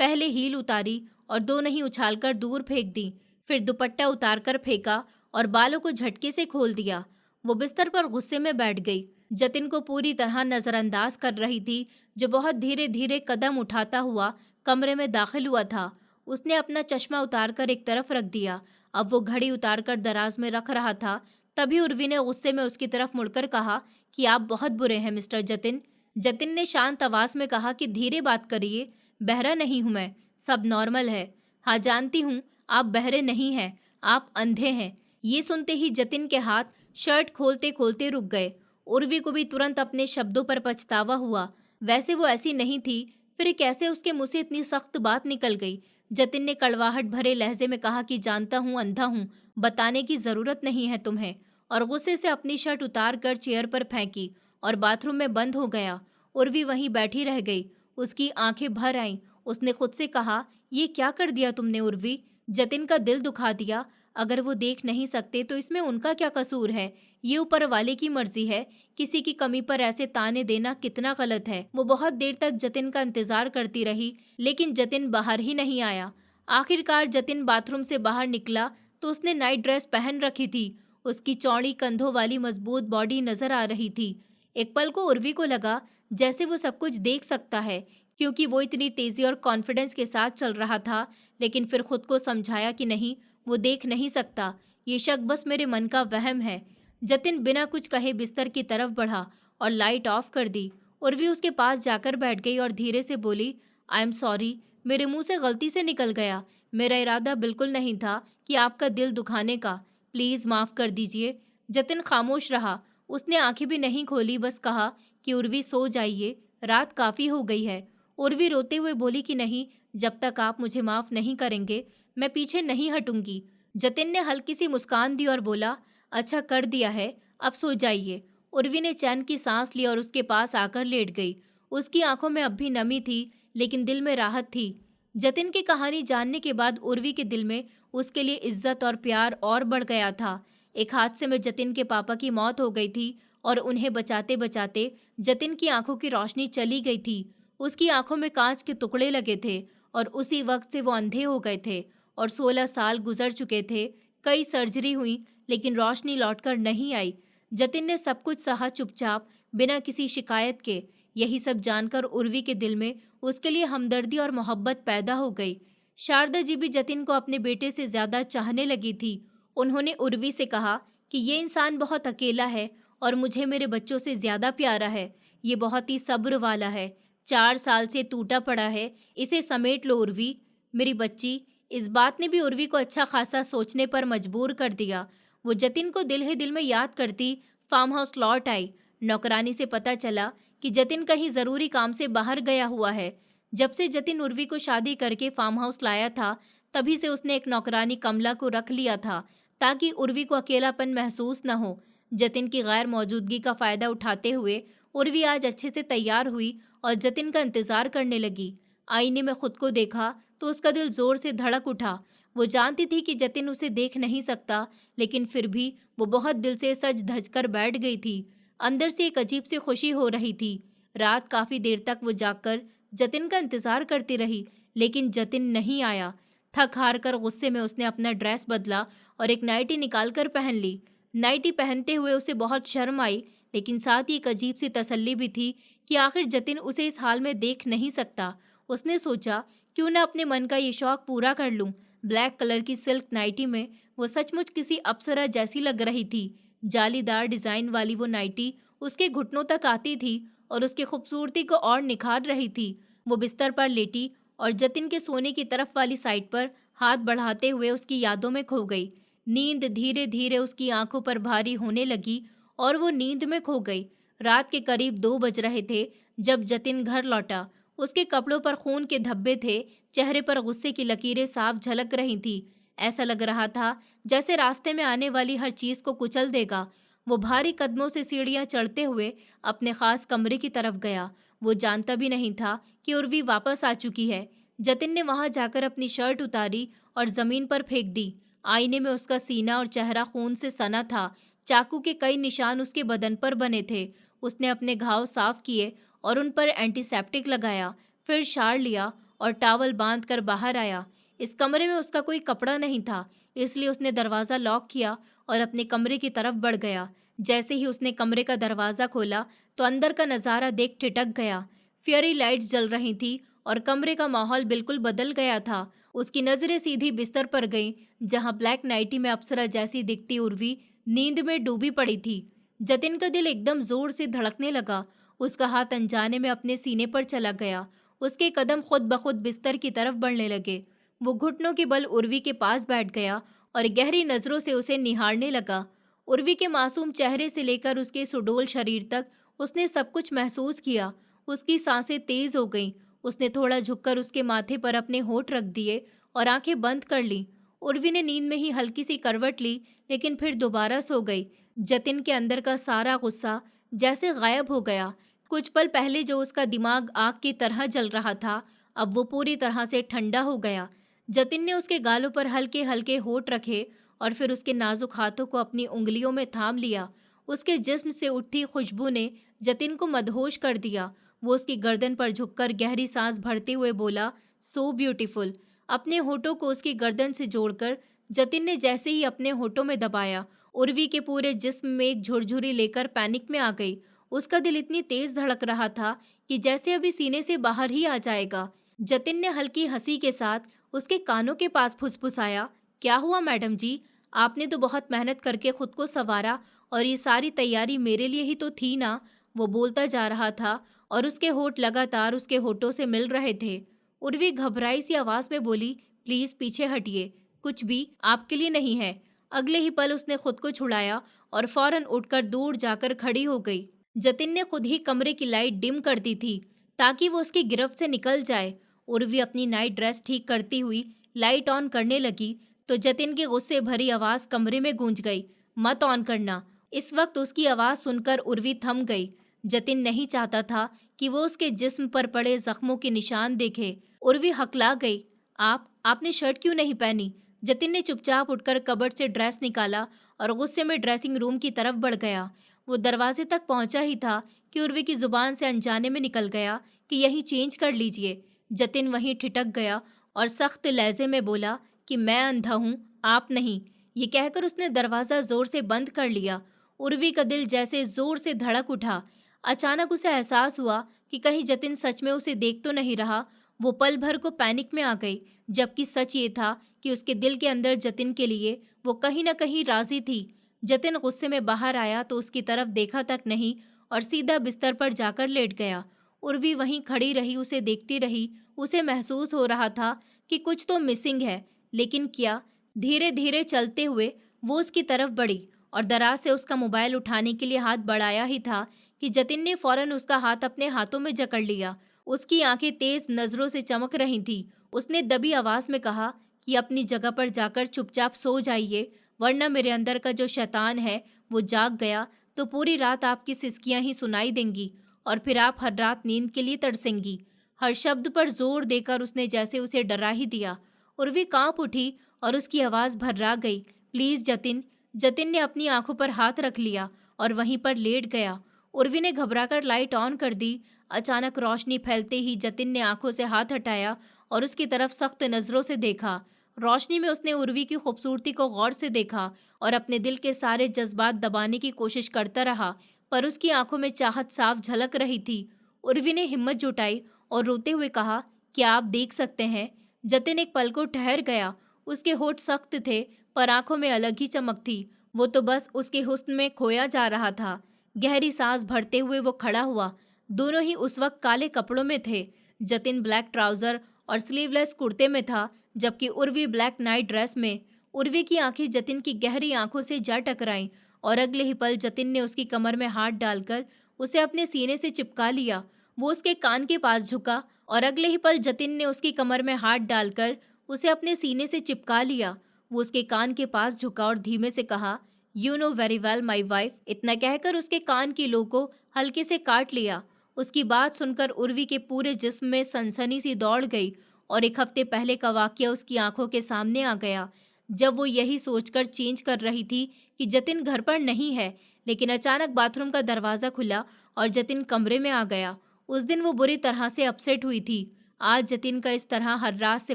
पहले हील उतारी और दो नहीं उछालकर दूर फेंक दी, फिर दुपट्टा उतारकर फेंका और बालों को झटके से खोल दिया। वो बिस्तर पर गुस्से में बैठ गई। जतिन को पूरी तरह नजरअंदाज कर रही थी, जो बहुत धीरे धीरे कदम उठाता हुआ कमरे में दाखिल हुआ था। उसने अपना चश्मा उतारकर एक तरफ रख दिया। अब वो घड़ी उतारकर दराज में रख रहा था। तभी उर्वी ने गुस्से में उसकी तरफ मुड़कर कहा कि आप बहुत बुरे हैं मिस्टर जतिन। जतिन ने शांत आवाज में कहा कि धीरे बात करिए, बहरा नहीं हूं मैं, सब नॉर्मल है। हाँ जानती हूँ, आप बहरे नहीं हैं, आप अंधे हैं। ये सुनते ही जतिन के हाथ शर्ट खोलते खोलते रुक गए। उर्वी को भी तुरंत अपने शब्दों पर पछतावा हुआ। वैसे वो ऐसी नहीं थी, फिर कैसे उसके मुंह से इतनी सख्त बात निकल गई। जतिन ने कड़वाहट भरे लहजे में कहा कि जानता हूँ, अंधा हूँ, बताने की जरूरत नहीं है तुम्हें, और गुस्से से अपनी शर्ट उतार कर चेयर पर फेंकी और बाथरूम में बंद हो गया। उर्वी वहीं बैठी रह गई। उसकी आंखें भर आईं। उसने खुद से कहा, ये क्या कर दिया तुमने उर्वी? जतिन का दिल दुखा दिया। अगर वो देख नहीं सकते तो इसमें उनका क्या कसूर है? ये ऊपर वाले की मर्जी है। किसी की कमी पर ऐसे ताने देना कितना गलत है। वो बहुत देर तक जतिन का इंतजार करती रही, लेकिन जतिन बाहर ही नहीं आया। आखिरकार जतिन बाथरूम से बाहर निकला तो उसने नाइट ड्रेस पहन रखी थी। उसकी चौड़ी कंधों वाली मजबूत बॉडी नजर आ रही थी। एक पल को उर्वी को लगा जैसे वो सब कुछ देख सकता है, क्योंकि वो इतनी तेजी और कॉन्फिडेंस के साथ चल रहा था। लेकिन फिर खुद को समझाया कि नहीं, वो देख नहीं सकता। ये शक बस मेरे मन का वहम है। जतिन बिना कुछ कहे बिस्तर की तरफ बढ़ा और लाइट ऑफ कर दी। उर्वी उसके पास जाकर बैठ गई और धीरे से बोली, आई एम सॉरी, मेरे मुंह से गलती से निकल गया। मेरा इरादा बिल्कुल नहीं था कि आपका दिल दुखाने का। प्लीज माफ कर दीजिए। जतिन खामोश रहा। उसने आंखें भी नहीं खोली, बस कहा कि उर्वी सो जाइए, रात काफी हो गई है। उर्वी रोते हुए बोली कि नहीं, जब तक आप मुझे माफ नहीं करेंगे मैं पीछे नहीं हटूंगी। जतिन ने हल्की सी मुस्कान दी और बोला, अच्छा कर दिया है, अब सो जाइए। उर्वी ने चैन की सांस ली और उसके पास आकर लेट गई। उसकी आंखों में अब भी नमी थी, लेकिन दिल में राहत थी। जतिन की कहानी जानने के बाद उर्वी के दिल में उसके लिए इज्जत और प्यार और बढ़ गया था। एक हादसे में जतिन के पापा की मौत हो गई थी और उन्हें बचाते बचाते जतिन की आंखों की रोशनी चली गई थी। उसकी आंखों में कांच के टुकड़े लगे थे और उसी वक्त से वो अंधे हो गए थे और 16 साल गुजर चुके थे। कई सर्जरी हुई, लेकिन रोशनी लौटकर नहीं आई। जतिन ने सब कुछ सहा चुपचाप, बिना किसी शिकायत के। यही सब जानकर उर्वी के दिल में उसके लिए हमदर्दी और मोहब्बत पैदा हो गई। शारदा जी भी जतिन को अपने बेटे से ज्यादा चाहने लगी थी। उन्होंने उर्वी से कहा कि ये इंसान बहुत अकेला है और मुझे मेरे बच्चों से ज्यादा प्यारा है। ये बहुत ही सब्र वाला है, 4 साल से टूटा पड़ा है, इसे समेट लो उर्वी, मेरी बच्ची। इस बात ने भी उर्वी को अच्छा खासा सोचने पर मजबूर कर दिया। वो जतिन को दिल ही दिल में याद करती फार्म हाउस लौट आई। नौकरानी से पता चला कि जतिन कहीं जरूरी काम से बाहर गया हुआ है। जब से जतिन उर्वी को शादी करके फार्म हाउस लाया था, तभी से उसने एक नौकरानी कमला को रख लिया था, ताकि उर्वी को अकेलापन महसूस न हो। जतिन की गैर मौजूदगी का फायदा उठाते हुए उर्वी आज अच्छे से तैयार हुई और जतिन का इंतजार करने लगी। आईने में खुद को देखा तो उसका दिल जोर से धड़क उठा। वो जानती थी कि जतिन उसे देख नहीं सकता, लेकिन फिर भी वो बहुत दिल से सज धज कर बैठ गई थी। अंदर से एक अजीब सी खुशी हो रही थी। रात काफी देर तक वो जागकर जतिन का इंतजार करती रही, लेकिन जतिन नहीं आया। थक हार कर गुस्से में उसने अपना ड्रेस बदला और एक नाइटी निकाल कर पहन ली। नाइटी पहनते हुए उसे बहुत शर्म आई, लेकिन साथ ही एक अजीब सी तसल्ली भी थी कि आखिर जतिन उसे इस हाल में देख नहीं सकता। उसने सोचा, क्यों न अपने मन का ये शौक पूरा कर लूं। ब्लैक कलर की सिल्क नाइटी में वो सचमुच किसी अप्सरा जैसी लग रही थी। जालीदार डिजाइन वाली वो नाइटी उसके घुटनों तक आती थी और उसकी खूबसूरती को और निखार रही थी। वो बिस्तर पर लेटी और जतिन के सोने की तरफ वाली साइड पर हाथ बढ़ाते हुए उसकी यादों में खो गई। नींद धीरे धीरे उसकी आंखों पर भारी होने लगी और वो नींद में खो गई। रात के करीब 2 बज रहे थे जब जतिन घर लौटा। उसके कपड़ों पर खून के धब्बे थे, चेहरे पर गुस्से की लकीरें साफ झलक रही थी। ऐसा लग रहा था जैसे रास्ते में आने वाली हर चीज को कुचल देगा। वो भारी कदमों से सीढ़ियां चढ़ते हुए अपने खास कमरे की तरफ गया। वो जानता भी नहीं था कि उर्वी वापस आ चुकी है। जतिन ने वहां जाकर अपनी शर्ट उतारी और जमीन पर फेंक दी। आईने में उसका सीना और चेहरा खून से सना था। चाकू के कई निशान उसके बदन पर बने थे। उसने अपने घाव साफ किए और उन पर एंटीसेप्टिक लगाया, फिर शार लिया और टॉवल बांध कर बाहर आया। इस कमरे में उसका कोई कपड़ा नहीं था, इसलिए उसने दरवाज़ा लॉक किया और अपने कमरे की तरफ बढ़ गया। जैसे ही उसने कमरे का दरवाज़ा खोला तो अंदर का नज़ारा देख ठिठक गया। फेयरी लाइट्स जल रही थी और कमरे का माहौल बिल्कुल बदल गया था। उसकी नज़रें सीधी बिस्तर पर गईं, जहां ब्लैक नाइटी में अप्सरा जैसी दिखती उर्वी नींद में डूबी पड़ी थी। जतिन का दिल एकदम जोर से धड़कने लगा। उसका हाथ अनजाने में अपने सीने पर चला गया। उसके कदम खुद ब खुद बिस्तर की तरफ बढ़ने लगे। वो घुटनों के बल उर्वी के पास बैठ गया और गहरी नजरों से उसे निहारने लगा। उर्वी के मासूम चेहरे से लेकर उसके सुडौल शरीर तक उसने सब कुछ महसूस किया। उसकी सांसें तेज हो गईं। उसने थोड़ा झुककर उसके माथे पर अपने होंठ रख दिए और आंखें बंद कर ली। उर्वी ने नींद में ही हल्की सी करवट ली, लेकिन फिर दोबारा सो गई। जतिन के अंदर का सारा गुस्सा जैसे गायब हो गया। कुछ पल पहले जो उसका दिमाग आग की तरह जल रहा था, अब वो पूरी तरह से ठंडा हो गया। जतिन ने उसके गालों पर हल्के हल्के होंठ रखे और फिर उसके नाजुक हाथों को अपनी उंगलियों में थाम लिया। उसके जिस्म से उठती खुशबू ने जतिन को मदहोश कर दिया। वो उसकी गर्दन पर झुककर गहरी सांस भरते हुए बोला, सो ब्यूटीफुल। अपने होठों को उसकी गर्दन से जोड़कर जतिन ने जैसे ही अपने होठों में दबाया, उर्वी के पूरे जिस्म में एक झुरझुरी लेकर पैनिक में आ गई। उसका दिल इतनी तेज धड़क रहा था कि जैसे अभी सीने से बाहर ही आ जाएगा। जतिन ने हल्की हंसी के साथ उसके कानों के पास फुसफुसाया, क्या हुआ मैडम जी? आपने तो बहुत मेहनत करके खुद को संवारा और ये सारी तैयारी मेरे लिए ही तो थी ना। वो बोलता जा रहा था और उसके होठ लगातार उसके होठों से मिल रहे थे। उर्वी घबराई सी आवाज में बोली, प्लीज पीछे हटिए, कुछ भी आपके लिए नहीं है। अगले ही पल उसने खुद को छुड़ाया और फौरन उठकर दूर जाकर खड़ी हो गई। जतिन ने खुद ही कमरे की लाइट डिम कर दी थी ताकि वो उसकी गिरफ्त से निकल जाए। उर्वी अपनी नाइट ड्रेस ठीक करती हुई लाइट ऑन करने लगी तो जतिन की गुस्से भरी आवाज कमरे में गूंज गई, मत ऑन करना। इस वक्त उसकी आवाज सुनकर उर्वी थम गई। जतिन नहीं चाहता था कि वो उसके जिस्म पर पड़े जख्मों के निशान देखे। उर्वी हकला गई, आपने शर्ट क्यों नहीं पहनी? जतिन ने चुपचाप उठकर कबर्ड से ड्रेस निकाला और गुस्से में ड्रेसिंग रूम की तरफ बढ़ गया। वो दरवाजे तक पहुंचा ही था कि उर्वी की जुबान से अनजाने में निकल गया कि यही चेंज कर लीजिए। जतिन वहीं ठिठक गया और सख्त लहजे में बोला कि मैं अंधा हूँ, आप नहीं। ये कहकर उसने दरवाज़ा जोर से बंद कर लिया। उर्वी का दिल जैसे जोर से धड़क उठा। अचानक उसे एहसास हुआ कि कहीं जतिन सच में उसे देख तो नहीं रहा। वो पल भर को पैनिक में आ गई, जबकि सच ये था कि उसके दिल के अंदर जतिन के लिए वो कहीं न कहीं राजी थी। जतिन गुस्से में बाहर आया तो उसकी तरफ देखा तक नहीं और सीधा बिस्तर पर जाकर लेट गया। उर्वी वहीं खड़ी रही, उसे देखती रही। उसे महसूस हो रहा था कि कुछ तो मिसिंग है, लेकिन क्या? धीरे धीरे चलते हुए वो उसकी तरफ बढ़ी और दराज से उसका मोबाइल उठाने के लिए हाथ बढ़ाया ही था कि जतिन ने फौरन उसका हाथ अपने हाथों में जकड़ लिया। उसकी आंखें तेज नजरों से चमक रही थी। उसने दबी आवाज में कहा कि अपनी जगह पर जाकर चुपचाप सो जाइए, वरना मेरे अंदर का जो शैतान है वो जाग गया तो पूरी रात आपकी सिसकियां ही सुनाई देंगी और फिर आप हर रात नींद के लिए तरसेंगी। हर शब्द पर जोर देकर उसने जैसे उसे डरा ही दिया। उर्वी कांप उठी और उसकी आवाज भर्रा गई, प्लीज जतिन। जतिन ने अपनी आंखों पर हाथ रख लिया और वहीं पर लेट गया। उर्वी ने घबराकर लाइट ऑन कर दी। अचानक रोशनी फैलते ही जतिन ने आंखों से हाथ हटाया और उसकी तरफ सख्त नजरों से देखा। रोशनी में उसने उर्वी की खूबसूरती को गौर से देखा और अपने दिल के सारे जज्बात दबाने की कोशिश करता रहा, पर उसकी आंखों में चाहत साफ झलक रही थी। उर्वी ने हिम्मत जुटाई और रोते हुए कहा, क्या आप देख सकते हैं? जतिन एक पल को ठहर गया। उसके होठ सख्त थे पर आंखों में अलग ही चमक थी। वो तो बस उसके हुस्न में खोया जा रहा था। गहरी सांस भरते हुए वो खड़ा हुआ। दोनों ही उस वक्त काले कपड़ों में थे। जतिन ब्लैक ट्राउजर और स्लीवलेस कुर्ते में था, जबकि उर्वी ब्लैक नाइट ड्रेस में। उर्वी की आंखें जतिन की गहरी आंखों से जा टकराईं और अगले ही पल जतिन ने उसकी कमर में हाथ डालकर उसे अपने सीने से चिपका लिया। वो उसके कान के पास झुका और अगले ही पल जतिन ने उसकी कमर में हाथ डालकर उसे अपने सीने से चिपका लिया। वो उसके कान के पास झुका और धीमे से कहा, you know very well my wife. इतना कहकर उसके कान की लो को हल्के से काट लिया। उसकी बात सुनकर उर्वी के पूरे जिस्म में सनसनी सी दौड़ गई और एक हफ्ते पहले का वाकया उसकी आंखों के सामने आ गया, जब वो यही सोचकर चेंज कर रही थी कि जतिन घर पर नहीं है। लेकिन अचानक बाथरूम का दरवाज़ा खुला और जतिन कमरे में आ गया। उस दिन वो बुरी तरह से अपसेट हुई थी। आज जतिन का इस तरह हर रात से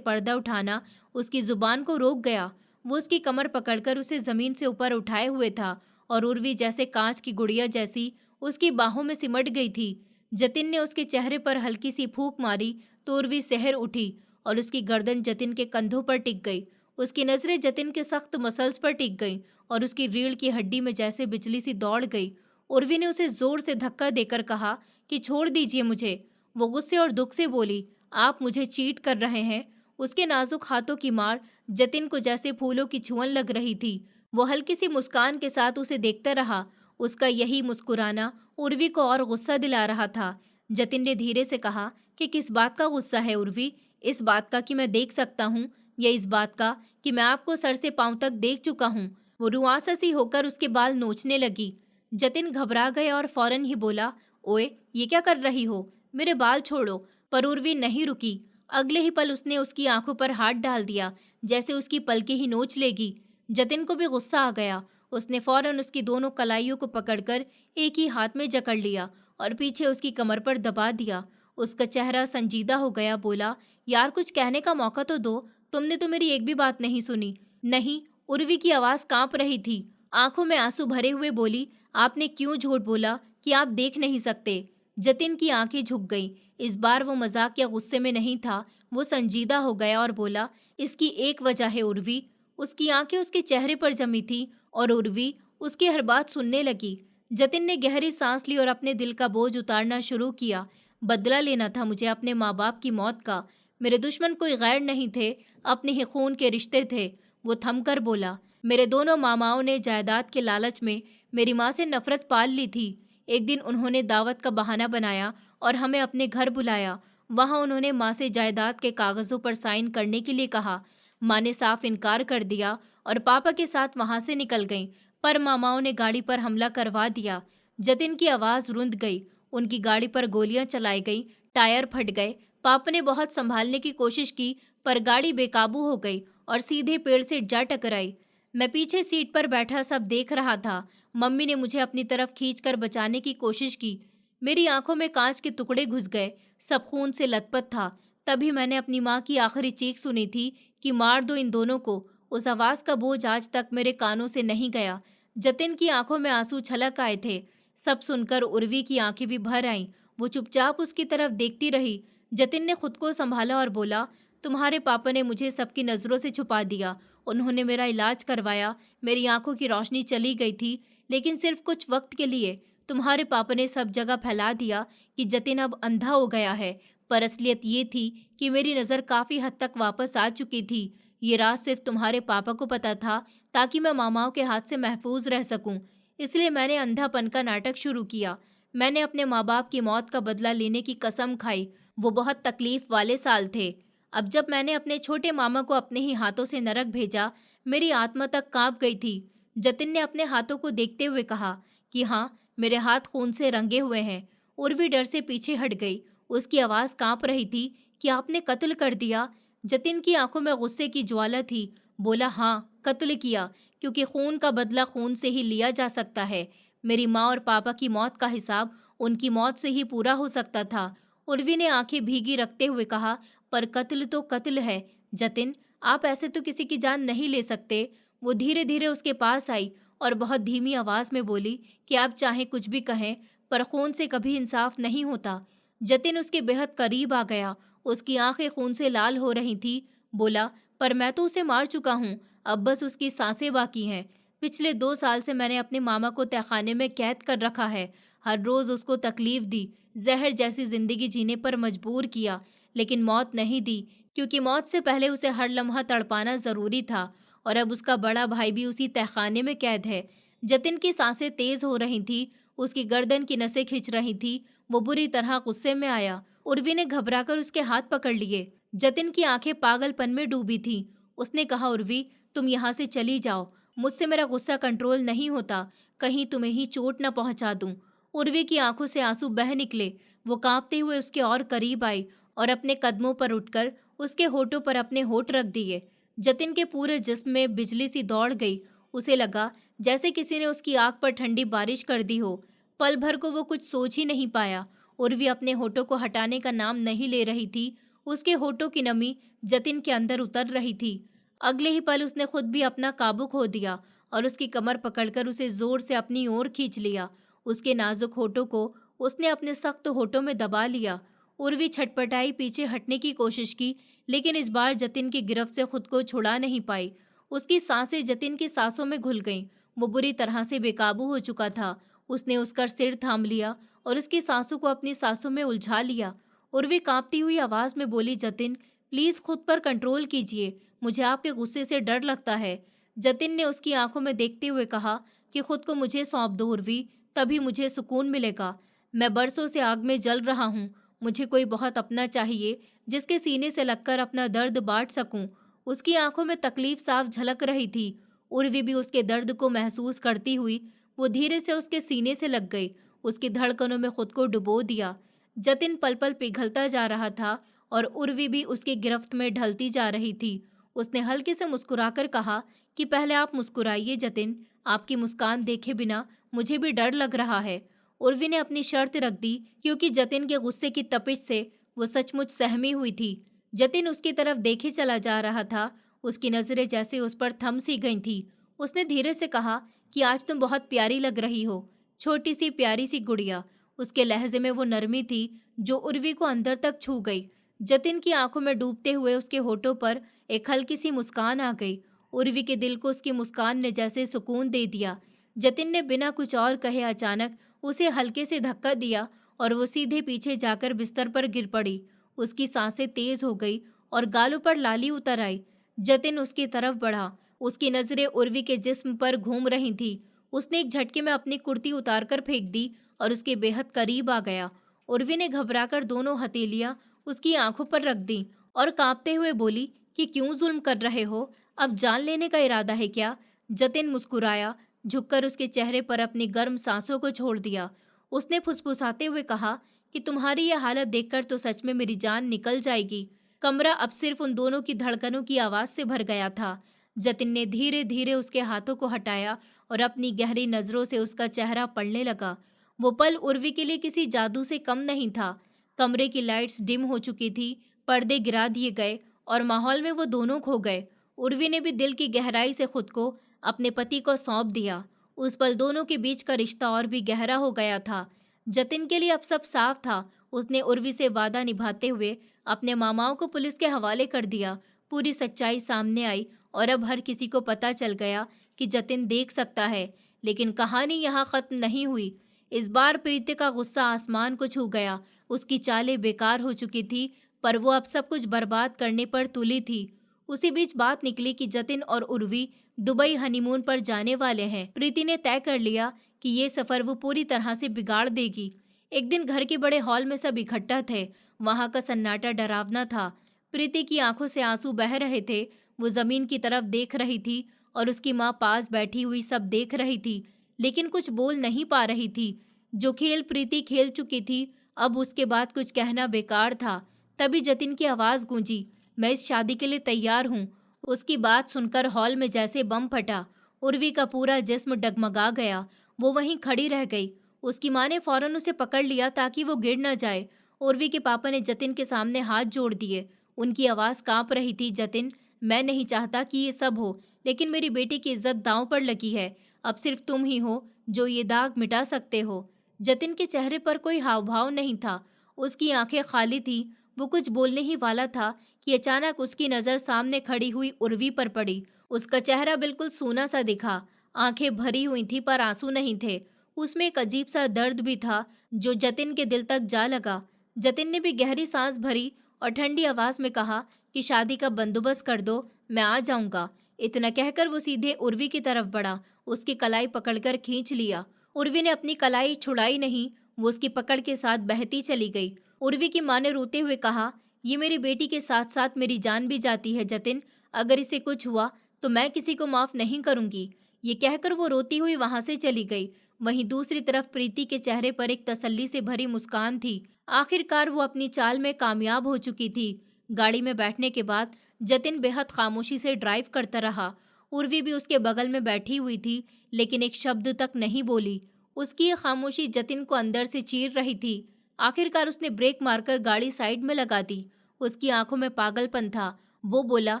पर्दा उठाना उसकी जुबान को रोक गया। वो उसकी कमर पकड़कर उसे ज़मीन से ऊपर उठाए हुए था और उर्वी जैसे कांच की गुड़िया जैसी उसकी बाहों में सिमट गई थी। जतिन ने उसके चेहरे पर हल्की सी फूंक मारी तो उर्वी सहर उठी और उसकी गर्दन जतिन के कंधों पर टिक गई। उसकी नज़रें जतिन के सख्त मसल्स पर टिक गईं और उसकी रीढ़ की हड्डी में जैसे बिजली सी दौड़ गई। उर्वी ने उसे जोर से धक्का देकर कहा कि छोड़ दीजिए मुझे। वो गुस्से और दुख से बोली, आप मुझे चीट कर रहे हैं। उसके नाजुक हाथों की मार जतिन को जैसे फूलों की छुअन लग रही थी। वो हल्की सी मुस्कान के साथ उसे देखता रहा। उसका यही मुस्कुराना उर्वी को और गुस्सा दिला रहा था। जतिन ने धीरे से कहा कि किस बात का गुस्सा है उर्वी? इस बात का कि मैं देख सकता हूँ या इस बात का कि मैं आपको सर से पांव तक देख चुका हूँ? वो रुआंसा सी होकर उसके बाल नोचने लगी। जतिन घबरा गया और फौरन ही बोला, ओए, ये क्या कर रही हो? मेरे बाल छोड़ो। पर उर्वी नहीं रुकी। अगले ही पल उसने उसकी आंखों पर हाथ डाल दिया, जैसे उसकी पलकें ही नोच लेगी। जतिन को भी गुस्सा आ गया। उसने फौरन उसकी दोनों कलाइयों को पकड़कर एक ही हाथ में जकड़ लिया और पीछे उसकी कमर पर दबा दिया। उसका चेहरा संजीदा हो गया। बोला, यार कुछ कहने का मौका तो दो, तुमने तो मेरी एक भी बात नहीं सुनी। नहीं, उर्वी की आवाज कांप रही थी। आंखों में आंसू भरे हुए बोली, आपने क्यों झूठ बोला कि आप देख नहीं सकते? जतिन की आंखें झुक गईं। इस बार वो मजाक या गुस्से में नहीं था, वो संजीदा हो गया और बोला, इसकी एक वजह है उर्वी। उसकी आंखें उसके चेहरे पर जमी थी और उर्वी उसकी हर बात सुनने लगी। जतिन ने गहरी सांस ली और अपने दिल का बोझ उतारना शुरू किया। बदला लेना था मुझे अपने माँ बाप की मौत का। मेरे दुश्मन कोई गैर नहीं थे, अपने ही खून के रिश्ते थे। वो थमकर बोला, मेरे दोनों मामाओं ने जायदाद के लालच में मेरी माँ से नफरत पाल ली थी। एक दिन उन्होंने दावत का बहाना बनाया और हमें अपने घर बुलाया। वहाँ उन्होंने माँ से जायदाद के कागजों पर साइन करने के लिए कहा। माँ ने साफ इनकार कर दिया और पापा के साथ वहाँ से निकल गईं। पर मामाओं ने गाड़ी पर हमला करवा दिया। जतिन की आवाज़ रुंध गई। उनकी गाड़ी पर गोलियां चलाई गई, टायर फट गए। पापा ने बहुत संभालने की कोशिश की, पर गाड़ी बेकाबू हो गई और सीधे पेड़ से जा टकराई। मैं पीछे सीट पर बैठा सब देख रहा था। मम्मी ने मुझे अपनी तरफ खींचकर बचाने की कोशिश की। मेरी आंखों में कांच के टुकड़े घुस गए, सब खून से लथपथ था। तभी मैंने अपनी माँ की आखिरी चीख सुनी थी कि मार दो इन दोनों को। उस आवाज़ का बोझ आज तक मेरे कानों से नहीं गया। जतिन की आंखों में आंसू छलक आए थे। सब सुनकर उर्वी की आंखें भी भर आईं। वो चुपचाप उसकी तरफ देखती रही। जतिन ने खुद को संभाला और बोला, तुम्हारे पापा ने मुझे सबकी नज़रों से छुपा दिया। उन्होंने मेरा इलाज करवाया, मेरी आंखों की रोशनी चली गई थी, लेकिन सिर्फ कुछ वक्त के लिए। तुम्हारे पापा ने सब जगह फैला दिया कि जतिन अब अंधा हो गया है, पर असलियत ये थी कि मेरी नज़र काफ़ी हद तक वापस आ चुकी थी। ये राज सिर्फ तुम्हारे पापा को पता था, ताकि मैं मामाओं के हाथ से महफूज रह सकूं। इसलिए मैंने अंधापन का नाटक शुरू किया। मैंने अपने माँ बाप की मौत का बदला लेने की कसम खाई। वो बहुत तकलीफ वाले साल थे। अब जब मैंने अपने छोटे मामा को अपने ही हाथों से नरक भेजा, मेरी आत्मा तक कांप गई थी। जतिन ने अपने हाथों को देखते हुए कहा कि हाँ, मेरे हाथ खून से रंगे हुए हैं। उर्वी डर से पीछे हट गई। उसकी आवाज़ कांप रही थी कि आपने कत्ल कर दिया। जतिन की आंखों में गुस्से की ज्वाला थी। बोला, हाँ, कत्ल किया, क्योंकि खून का बदला खून से ही लिया जा सकता है। मेरी माँ और पापा की मौत का हिसाब उनकी मौत से ही पूरा हो सकता था। उर्वी ने आंखें भीगी रखते हुए कहा, पर कत्ल तो कत्ल है जतिन, आप ऐसे तो किसी की जान नहीं ले सकते। वो धीरे धीरे उसके पास आई और बहुत धीमी आवाज में बोली कि आप चाहे कुछ भी कहें, पर खून से कभी इंसाफ नहीं होता। जतिन उसके बेहद करीब आ गया। उसकी आंखें खून से लाल हो रही थी। बोला, पर मैं तो उसे मार चुका हूँ, अब बस उसकी सांसें बाकी हैं। पिछले 2 साल से मैंने अपने मामा को तहखाने में कैद कर रखा है। हर रोज उसको तकलीफ दी, जहर जैसी जिंदगी जीने पर मजबूर किया, लेकिन मौत नहीं दी, क्योंकि मौत से पहले उसे हर लम्हा तड़पाना जरूरी था। और अब उसका बड़ा भाई भी उसी तहखाने में कैद है। जतिन की सांसें तेज हो रही थी, उसकी गर्दन की नसें खिंच रही थी। वो बुरी तरह गुस्से में आया। उर्वी ने घबराकर उसके हाथ पकड़ लिए। जतिन की आंखें पागलपन में डूबी थीं। उसने कहा, उर्वी, तुम यहाँ से चली जाओ। मुझसे मेरा गुस्सा कंट्रोल नहीं होता, कहीं तुम्हें ही चोट न पहुंचा दूं। उर्वी की आंखों से आंसू बह निकले। वो कांपते हुए उसके और करीब आई और अपने कदमों पर उठकर उसके होठों पर अपने होठ रख दिए। जतिन के पूरे जिस्म में बिजली सी दौड़ गई। उसे लगा जैसे किसी ने उसकी आंख पर ठंडी बारिश कर दी हो। पल भर को वो कुछ सोच ही नहीं पाया। उर्वी अपने होठों को हटाने का नाम नहीं ले रही थी। उसके होठों की नमी जतिन के अंदर उतर रही थी। अगले ही पल उसने खुद भी अपना काबू खो दिया और उसकी कमर पकड़कर उसे जोर से अपनी ओर खींच लिया। उसके नाजुक होठों को उसने अपने सख्त होठों में दबा लिया। उर्वी छटपटाई, पीछे हटने की कोशिश की, लेकिन इस बार जतिन की गिरफ्त से खुद को छुड़ा नहीं पाई। उसकी सांसें जतिन की सांसों में घुल गईं। वो बुरी तरह से बेकाबू हो चुका था। उसने उसका सिर थाम लिया और उसकी सांसों को अपनी सांसों में उलझा लिया। उर्वी कांपती हुई आवाज में बोली, जतिन, प्लीज खुद पर कंट्रोल कीजिए, मुझे आपके गुस्से से डर लगता है। जतिन ने उसकी आंखों में देखते हुए कहा कि खुद को मुझे सौंप दो उर्वी, तभी मुझे सुकून मिलेगा। मैं बरसों से आग में जल रहा हूँ। मुझे कोई बहुत अपना चाहिए, जिसके सीने से लगकर अपना दर्द बांट सकूं। उसकी आंखों में तकलीफ साफ झलक रही थी। उर्वी भी उसके दर्द को महसूस करती हुई वो धीरे से उसके सीने से लग गई, उसकी धड़कनों में खुद को डुबो दिया। जतिन पल पल पिघलता जा रहा था और उर्वी भी उसकी गिरफ्त में ढलती जा रही थी। उसने हल्के से मुस्कुराकर कहा कि पहले आप मुस्कुराइए जतिन, आपकी मुस्कान देखे बिना मुझे भी डर लग रहा है। उर्वी ने अपनी शर्त रख दी क्योंकि जतिन के गुस्से की तपिश से वो सचमुच सहमी हुई थी। जतिन उसकी तरफ देखे चला जा रहा था, उसकी नजरें जैसे उस पर थम सी गई थी। उसने धीरे से कहा कि आज तुम बहुत प्यारी लग रही हो, छोटी सी प्यारी सी गुड़िया। उसके लहजे में वो नरमी थी जो उर्वी को अंदर तक छू गई। जतिन की आंखों में डूबते हुए उसके होठों पर एक हल्की सी मुस्कान आ गई। उर्वी के दिल को उसकी मुस्कान ने जैसे सुकून दे दिया। जतिन ने बिना कुछ और कहे अचानक उसे हल्के से धक्का दिया और वो सीधे पीछे जाकर बिस्तर पर गिर पड़ी। उसकी सांसें तेज हो गई और गालों पर लाली उतर आई। जतिन उसकी तरफ बढ़ा, उसकी नजरें उर्वी के जिस्म पर घूम रही थी। उसने एक झटके में अपनी कुर्ती उतारकर फेंक दी और उसके बेहद करीब आ गया। उर्वी ने घबराकर दोनों हथेलियां उसकी आंखों पर रख दी और कांपते हुए बोली कि क्यों जुल्म कर रहे हो, अब जान लेने का इरादा है क्या? जतिन मुस्कुराया, झुककर उसके चेहरे पर अपनी गर्म सांसों को छोड़ दिया। उसने फुसफुसाते हुए कहा कि तुम्हारी यह हालत देखकर तो सच में मेरी जान निकल जाएगी। कमरा अब सिर्फ उन दोनों की धड़कनों की आवाज से भर गया था। जतिन ने धीरे धीरे उसके हाथों को हटाया और अपनी गहरी नजरों से उसका चेहरा पढ़ने लगा। वो पल उर्वी के लिए किसी जादू से कम नहीं था। कमरे की लाइट्स डिम हो चुकी थी, पर्दे गिरा दिए गए और माहौल में वो दोनों खो गए। उर्वी ने भी दिल की गहराई से खुद को अपने पति को सौंप दिया। उस पल दोनों के बीच का रिश्ता और भी गहरा हो गया था। जतिन के लिए अब सब साफ था। उसने उर्वी से वादा निभाते हुए अपने मामाओं को पुलिस के हवाले कर दिया। पूरी सच्चाई सामने आई और अब हर किसी को पता चल गया कि जतिन देख सकता है। लेकिन कहानी यहाँ खत्म नहीं हुई। इस बार प्रीति का गुस्सा आसमान को छू गया। उसकी चालें बेकार हो चुकी थी, पर वो अब सब कुछ बर्बाद करने पर तुली थी। उसी बीच बात निकली कि जतिन और उर्वी दुबई हनीमून पर जाने वाले हैं। प्रीति ने तय कर लिया कि ये सफर वो पूरी तरह से बिगाड़ देगी। एक दिन घर के बड़े हॉल में सब इकट्ठा थे। वहां का सन्नाटा डरावना था। प्रीति की आंखों से आंसू बह रहे थे। वो जमीन की तरफ देख रही थी और उसकी माँ पास बैठी हुई सब देख रही थी, लेकिन कुछ बोल नहीं पा रही थी। जो खेल प्रीति खेल चुकी थी, अब उसके बाद कुछ कहना बेकार था। तभी जतिन की आवाज गूंजी, मैं इस शादी के लिए तैयार हूँ। उसकी बात सुनकर हॉल में जैसे बम फटा। उर्वी का पूरा जिस्म डगमगा गया। वो वहीं खड़ी रह गई। उसकी माँ ने फौरन उसे पकड़ लिया ताकि वो गिर न जाए। उर्वी के पापा ने जतिन के सामने हाथ जोड़ दिए। उनकी आवाज कांप रही थी, जतिन, मैं नहीं चाहता कि ये सब हो, लेकिन मेरी बेटी की इज्जत दांव पर लगी है। अब सिर्फ तुम ही हो जो ये दाग मिटा सकते हो। जतिन के चेहरे पर कोई हाव भाव नहीं था। उसकी आंखें खाली थी। वो कुछ बोलने ही वाला था कि अचानक उसकी नजर सामने खड़ी हुई उर्वी पर पड़ी। उसका चेहरा बिल्कुल सूना सा दिखा। आंखें भरी हुई थी पर आंसू नहीं थे। उसमें एक अजीब सा दर्द भी था जो जतिन के दिल तक जा लगा। जतिन ने भी गहरी सांस भरी और ठंडी आवाज में कहा कि शादी का बंदोबस्त कर दो, मैं आ जाऊंगा। इतना कहकर वो सीधे उर्वी की तरफ बढ़ा। उसकी कलाई पकड़कर खींच लिया। उर्वी ने अपनी कलाई छुड़ाई नहीं, वो उसकी पकड़ के साथ बहती चली गई। उर्वी की माँ ने रोते हुए कहा, ये मेरी बेटी के साथ साथ मेरी जान भी जाती है जतिन, अगर इसे कुछ हुआ तो मैं किसी को माफ नहीं करूंगी। ये कहकर वो रोती हुई वहां से चली गई। वहीं दूसरी तरफ प्रीति के चेहरे पर एक तसल्ली से भरी मुस्कान थी। आखिरकार वो अपनी चाल में कामयाब हो चुकी थी। गाड़ी में बैठने के बाद जतिन बेहद खामोशी से ड्राइव करता रहा। उर्वी भी उसके बगल में बैठी हुई थी, लेकिन एक शब्द तक नहीं बोली। उसकी ये खामोशी जतिन को अंदर से चीर रही थी। आखिरकार उसने ब्रेक मारकर गाड़ी साइड में लगा दी। उसकी आंखों में पागलपन था। वो बोला,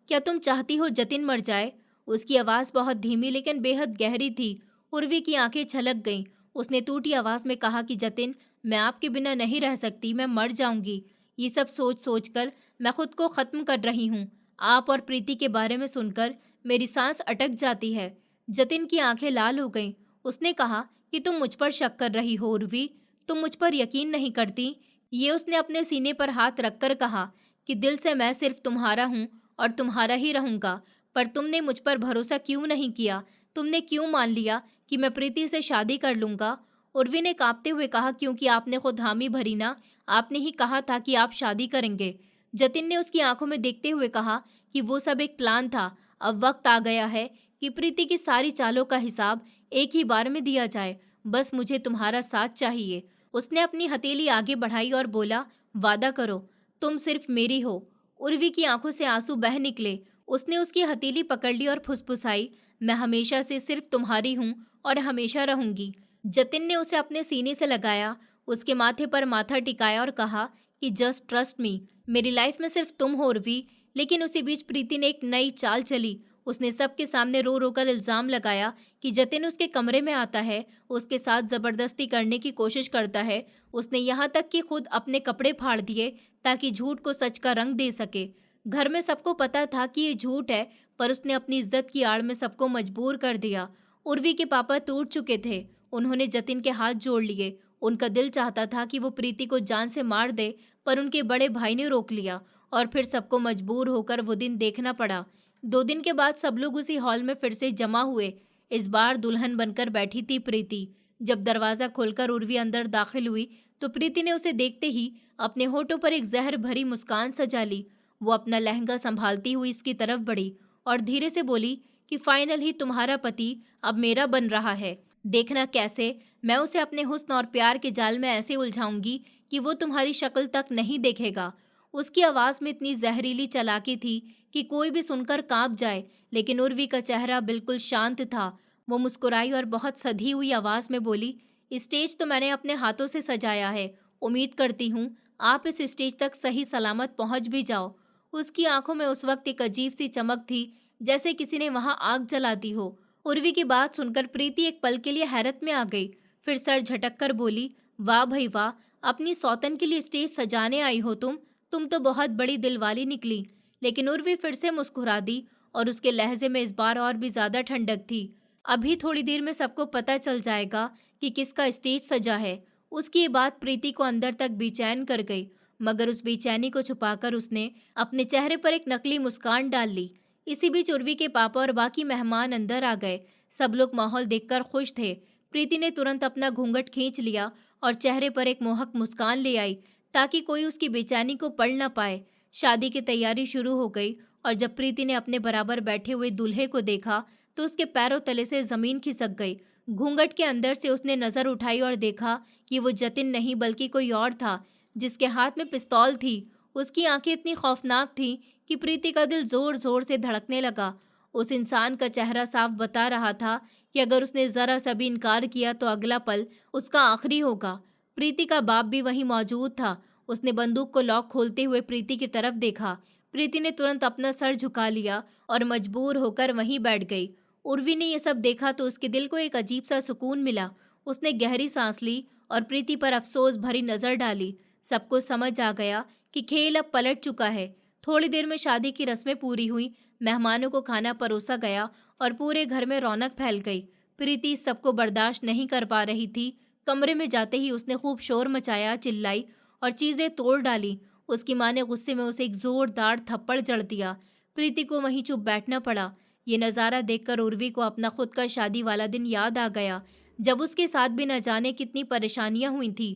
क्या तुम चाहती हो जतिन मर जाए? उसकी आवाज बहुत धीमी लेकिन बेहद गहरी थी। उर्वी की आंखें छलक गईं। उसने टूटी आवाज में कहा कि जतिन, मैं आपके बिना नहीं रह सकती, मैं मर जाऊंगी। ये सब सोच सोच कर मैं खुद को खत्म कर रही हूँ। आप और प्रीति के बारे में सुनकर मेरी सांस अटक जाती है। जतिन की आंखें लाल हो गईं। उसने कहा कि तुम मुझ पर शक कर रही हो उर्वी, तुम मुझ पर यकीन नहीं करती। ये उसने अपने सीने पर हाथ रखकर कहा कि दिल से मैं सिर्फ तुम्हारा हूँ और तुम्हारा ही रहूंगा, पर तुमने मुझ पर भरोसा क्यों नहीं किया? तुमने क्यों मान लिया कि मैं प्रीति से शादी कर लूंगा? उर्वी ने कांपते हुए कहा, क्योंकि आपने खुद हामी भरी ना, आपने ही कहा था कि आप शादी करेंगे। जतिन ने उसकी आंखों में देखते हुए कहा कि वो सब एक प्लान था। अब वक्त आ गया है कि प्रीति की सारी चालों का हिसाब एक ही बार में दिया जाए। बस मुझे तुम्हारा साथ चाहिए। उसने अपनी हथेली आगे बढ़ाई और बोला, वादा करो, तुम सिर्फ मेरी हो। उर्वी की आंखों से आंसू बह निकले। उसने उसकी हथेली पकड़ ली और फुसफुसाई, मैं हमेशा से सिर्फ तुम्हारी हूँ और हमेशा रहूंगी। जतिन ने उसे अपने सीने से लगाया, उसके माथे पर माथा टिकाया और कहा कि जस्ट ट्रस्ट मी, मेरी लाइफ में सिर्फ तुम हो उर्वी। लेकिन उसी बीच प्रीति ने एक नई चाल चली। उसने सबके सामने रो रो कर इल्जाम लगाया कि जतिन उसके कमरे में आता है, उसके साथ जबरदस्ती करने की कोशिश करता है। उसने यहाँ तक कि खुद अपने कपड़े फाड़ दिए ताकि झूठ को सच का रंग दे सके। घर में सबको पता था कि ये झूठ है, पर उसने अपनी इज्जत की आड़ में सबको मजबूर कर दिया। उर्वी के पापा टूट चुके थे। उन्होंने जतिन के हाथ जोड़ लिए। उनका दिल चाहता था कि वो प्रीति को जान से मार दे, पर उनके बड़े भाई ने रोक लिया और फिर सबको मजबूर होकर वो दिन देखना पड़ा। 2 दिन के बाद सब लोग उसी हॉल में फिर से जमा हुए। इस बार दुल्हन बनकर बैठी थी प्रीति। जब दरवाजा खोलकर उर्वी अंदर दाखिल हुई तो प्रीति ने उसे देखते ही अपने होठों पर एक जहर भरी मुस्कान सजा ली। वो अपना लहंगा संभालती हुई उसकी तरफ बढ़ी और धीरे से बोली कि फाइनल ही तुम्हारा पति अब मेरा बन रहा है। देखना कैसे मैं उसे अपने हुस्न और प्यार के जाल में ऐसे उलझाऊंगी कि वो तुम्हारी शक्ल तक नहीं देखेगा। उसकी आवाज में इतनी जहरीली चालाकी थी कि कोई भी सुनकर कांप जाए, लेकिन उर्वी का चेहरा बिल्कुल शांत था। वो मुस्कुराई और बहुत सधी हुई आवाज में बोली, स्टेज तो मैंने अपने हाथों से सजाया है। उम्मीद करती हूँ आप इस स्टेज तक सही सलामत पहुंच भी जाओ। उसकी आंखों में उस वक्त एक अजीब सी चमक थी, जैसे किसी ने वहां आग जला दी हो। उर्वी की बात सुनकर प्रीति एक पल के लिए हैरत में आ गई, फिर सर झटक कर बोली, वाह भाई वाह, अपनी सौतन के लिए स्टेज सजाने आई हो तुम तो बहुत बड़ी दिलवाली निकली। लेकिन उर्वी फिर से मुस्कुरा दी और उसके लहजे में इस बार और भी ज्यादा ठंडक थी। अभी थोड़ी देर में सबको पता चल जाएगा कि किसका स्टेज सजा है। उसकी ये बात प्रीति को अंदर तक बेचैन कर गई, मगर उस बेचैनी को छुपाकर उसने अपने चेहरे पर एक नकली मुस्कान डाल ली। इसी बीच उर्वी के पापा और बाकी मेहमान अंदर आ गए। सब लोग माहौल देखकर खुश थे। प्रीति ने तुरंत अपना घूंघट खींच लिया और चेहरे पर एक मोहक मुस्कान ले आई ताकि कोई उसकी बेचैनी को पढ़ न पाए। शादी की तैयारी शुरू हो गई और जब प्रीति ने अपने बराबर बैठे हुए दूल्हे को देखा तो उसके पैरों तले से जमीन खिसक गई। घूंघट के अंदर से उसने नजर उठाई और देखा कि वो जतिन नहीं बल्कि कोई और था, जिसके हाथ में पिस्तौल थी। उसकी आंखें इतनी खौफनाक थीं कि प्रीति का दिल जोर जोर से धड़कने लगा। उस इंसान का चेहरा साफ बता रहा था कि अगर उसने जरा सा भी इनकार किया तो अगला पल उसका आखिरी होगा। प्रीति का बाप भी वहीं मौजूद था। उसने बंदूक को लॉक खोलते हुए प्रीति की तरफ देखा। प्रीति ने तुरंत अपना सर झुका लिया और मजबूर होकर वहीं बैठ गई। उर्वी ने यह सब देखा तो उसके दिल को एक अजीब सा सुकून मिला। उसने गहरी सांस ली और प्रीति पर अफसोस भरी नजर डाली। सबको समझ आ गया कि खेल अब पलट चुका है। थोड़ी देर में शादी की रस्में पूरी हुई, मेहमानों को खाना परोसा गया और पूरे घर में रौनक फैल गई। प्रीति इस सबको बर्दाश्त नहीं कर पा रही थी। कमरे में जाते ही उसने खूब शोर मचाया, चिल्लाई और चीजें तोड़ डाली। उसकी माँ ने गुस्से में उसे एक जोरदार थप्पड़ जड़ दिया। प्रीति को वहीं चुप बैठना पड़ा। ये नज़ारा देखकर उर्वी को अपना खुद का शादी वाला दिन याद आ गया, जब उसके साथ भी न जाने कितनी परेशानियां हुई थी।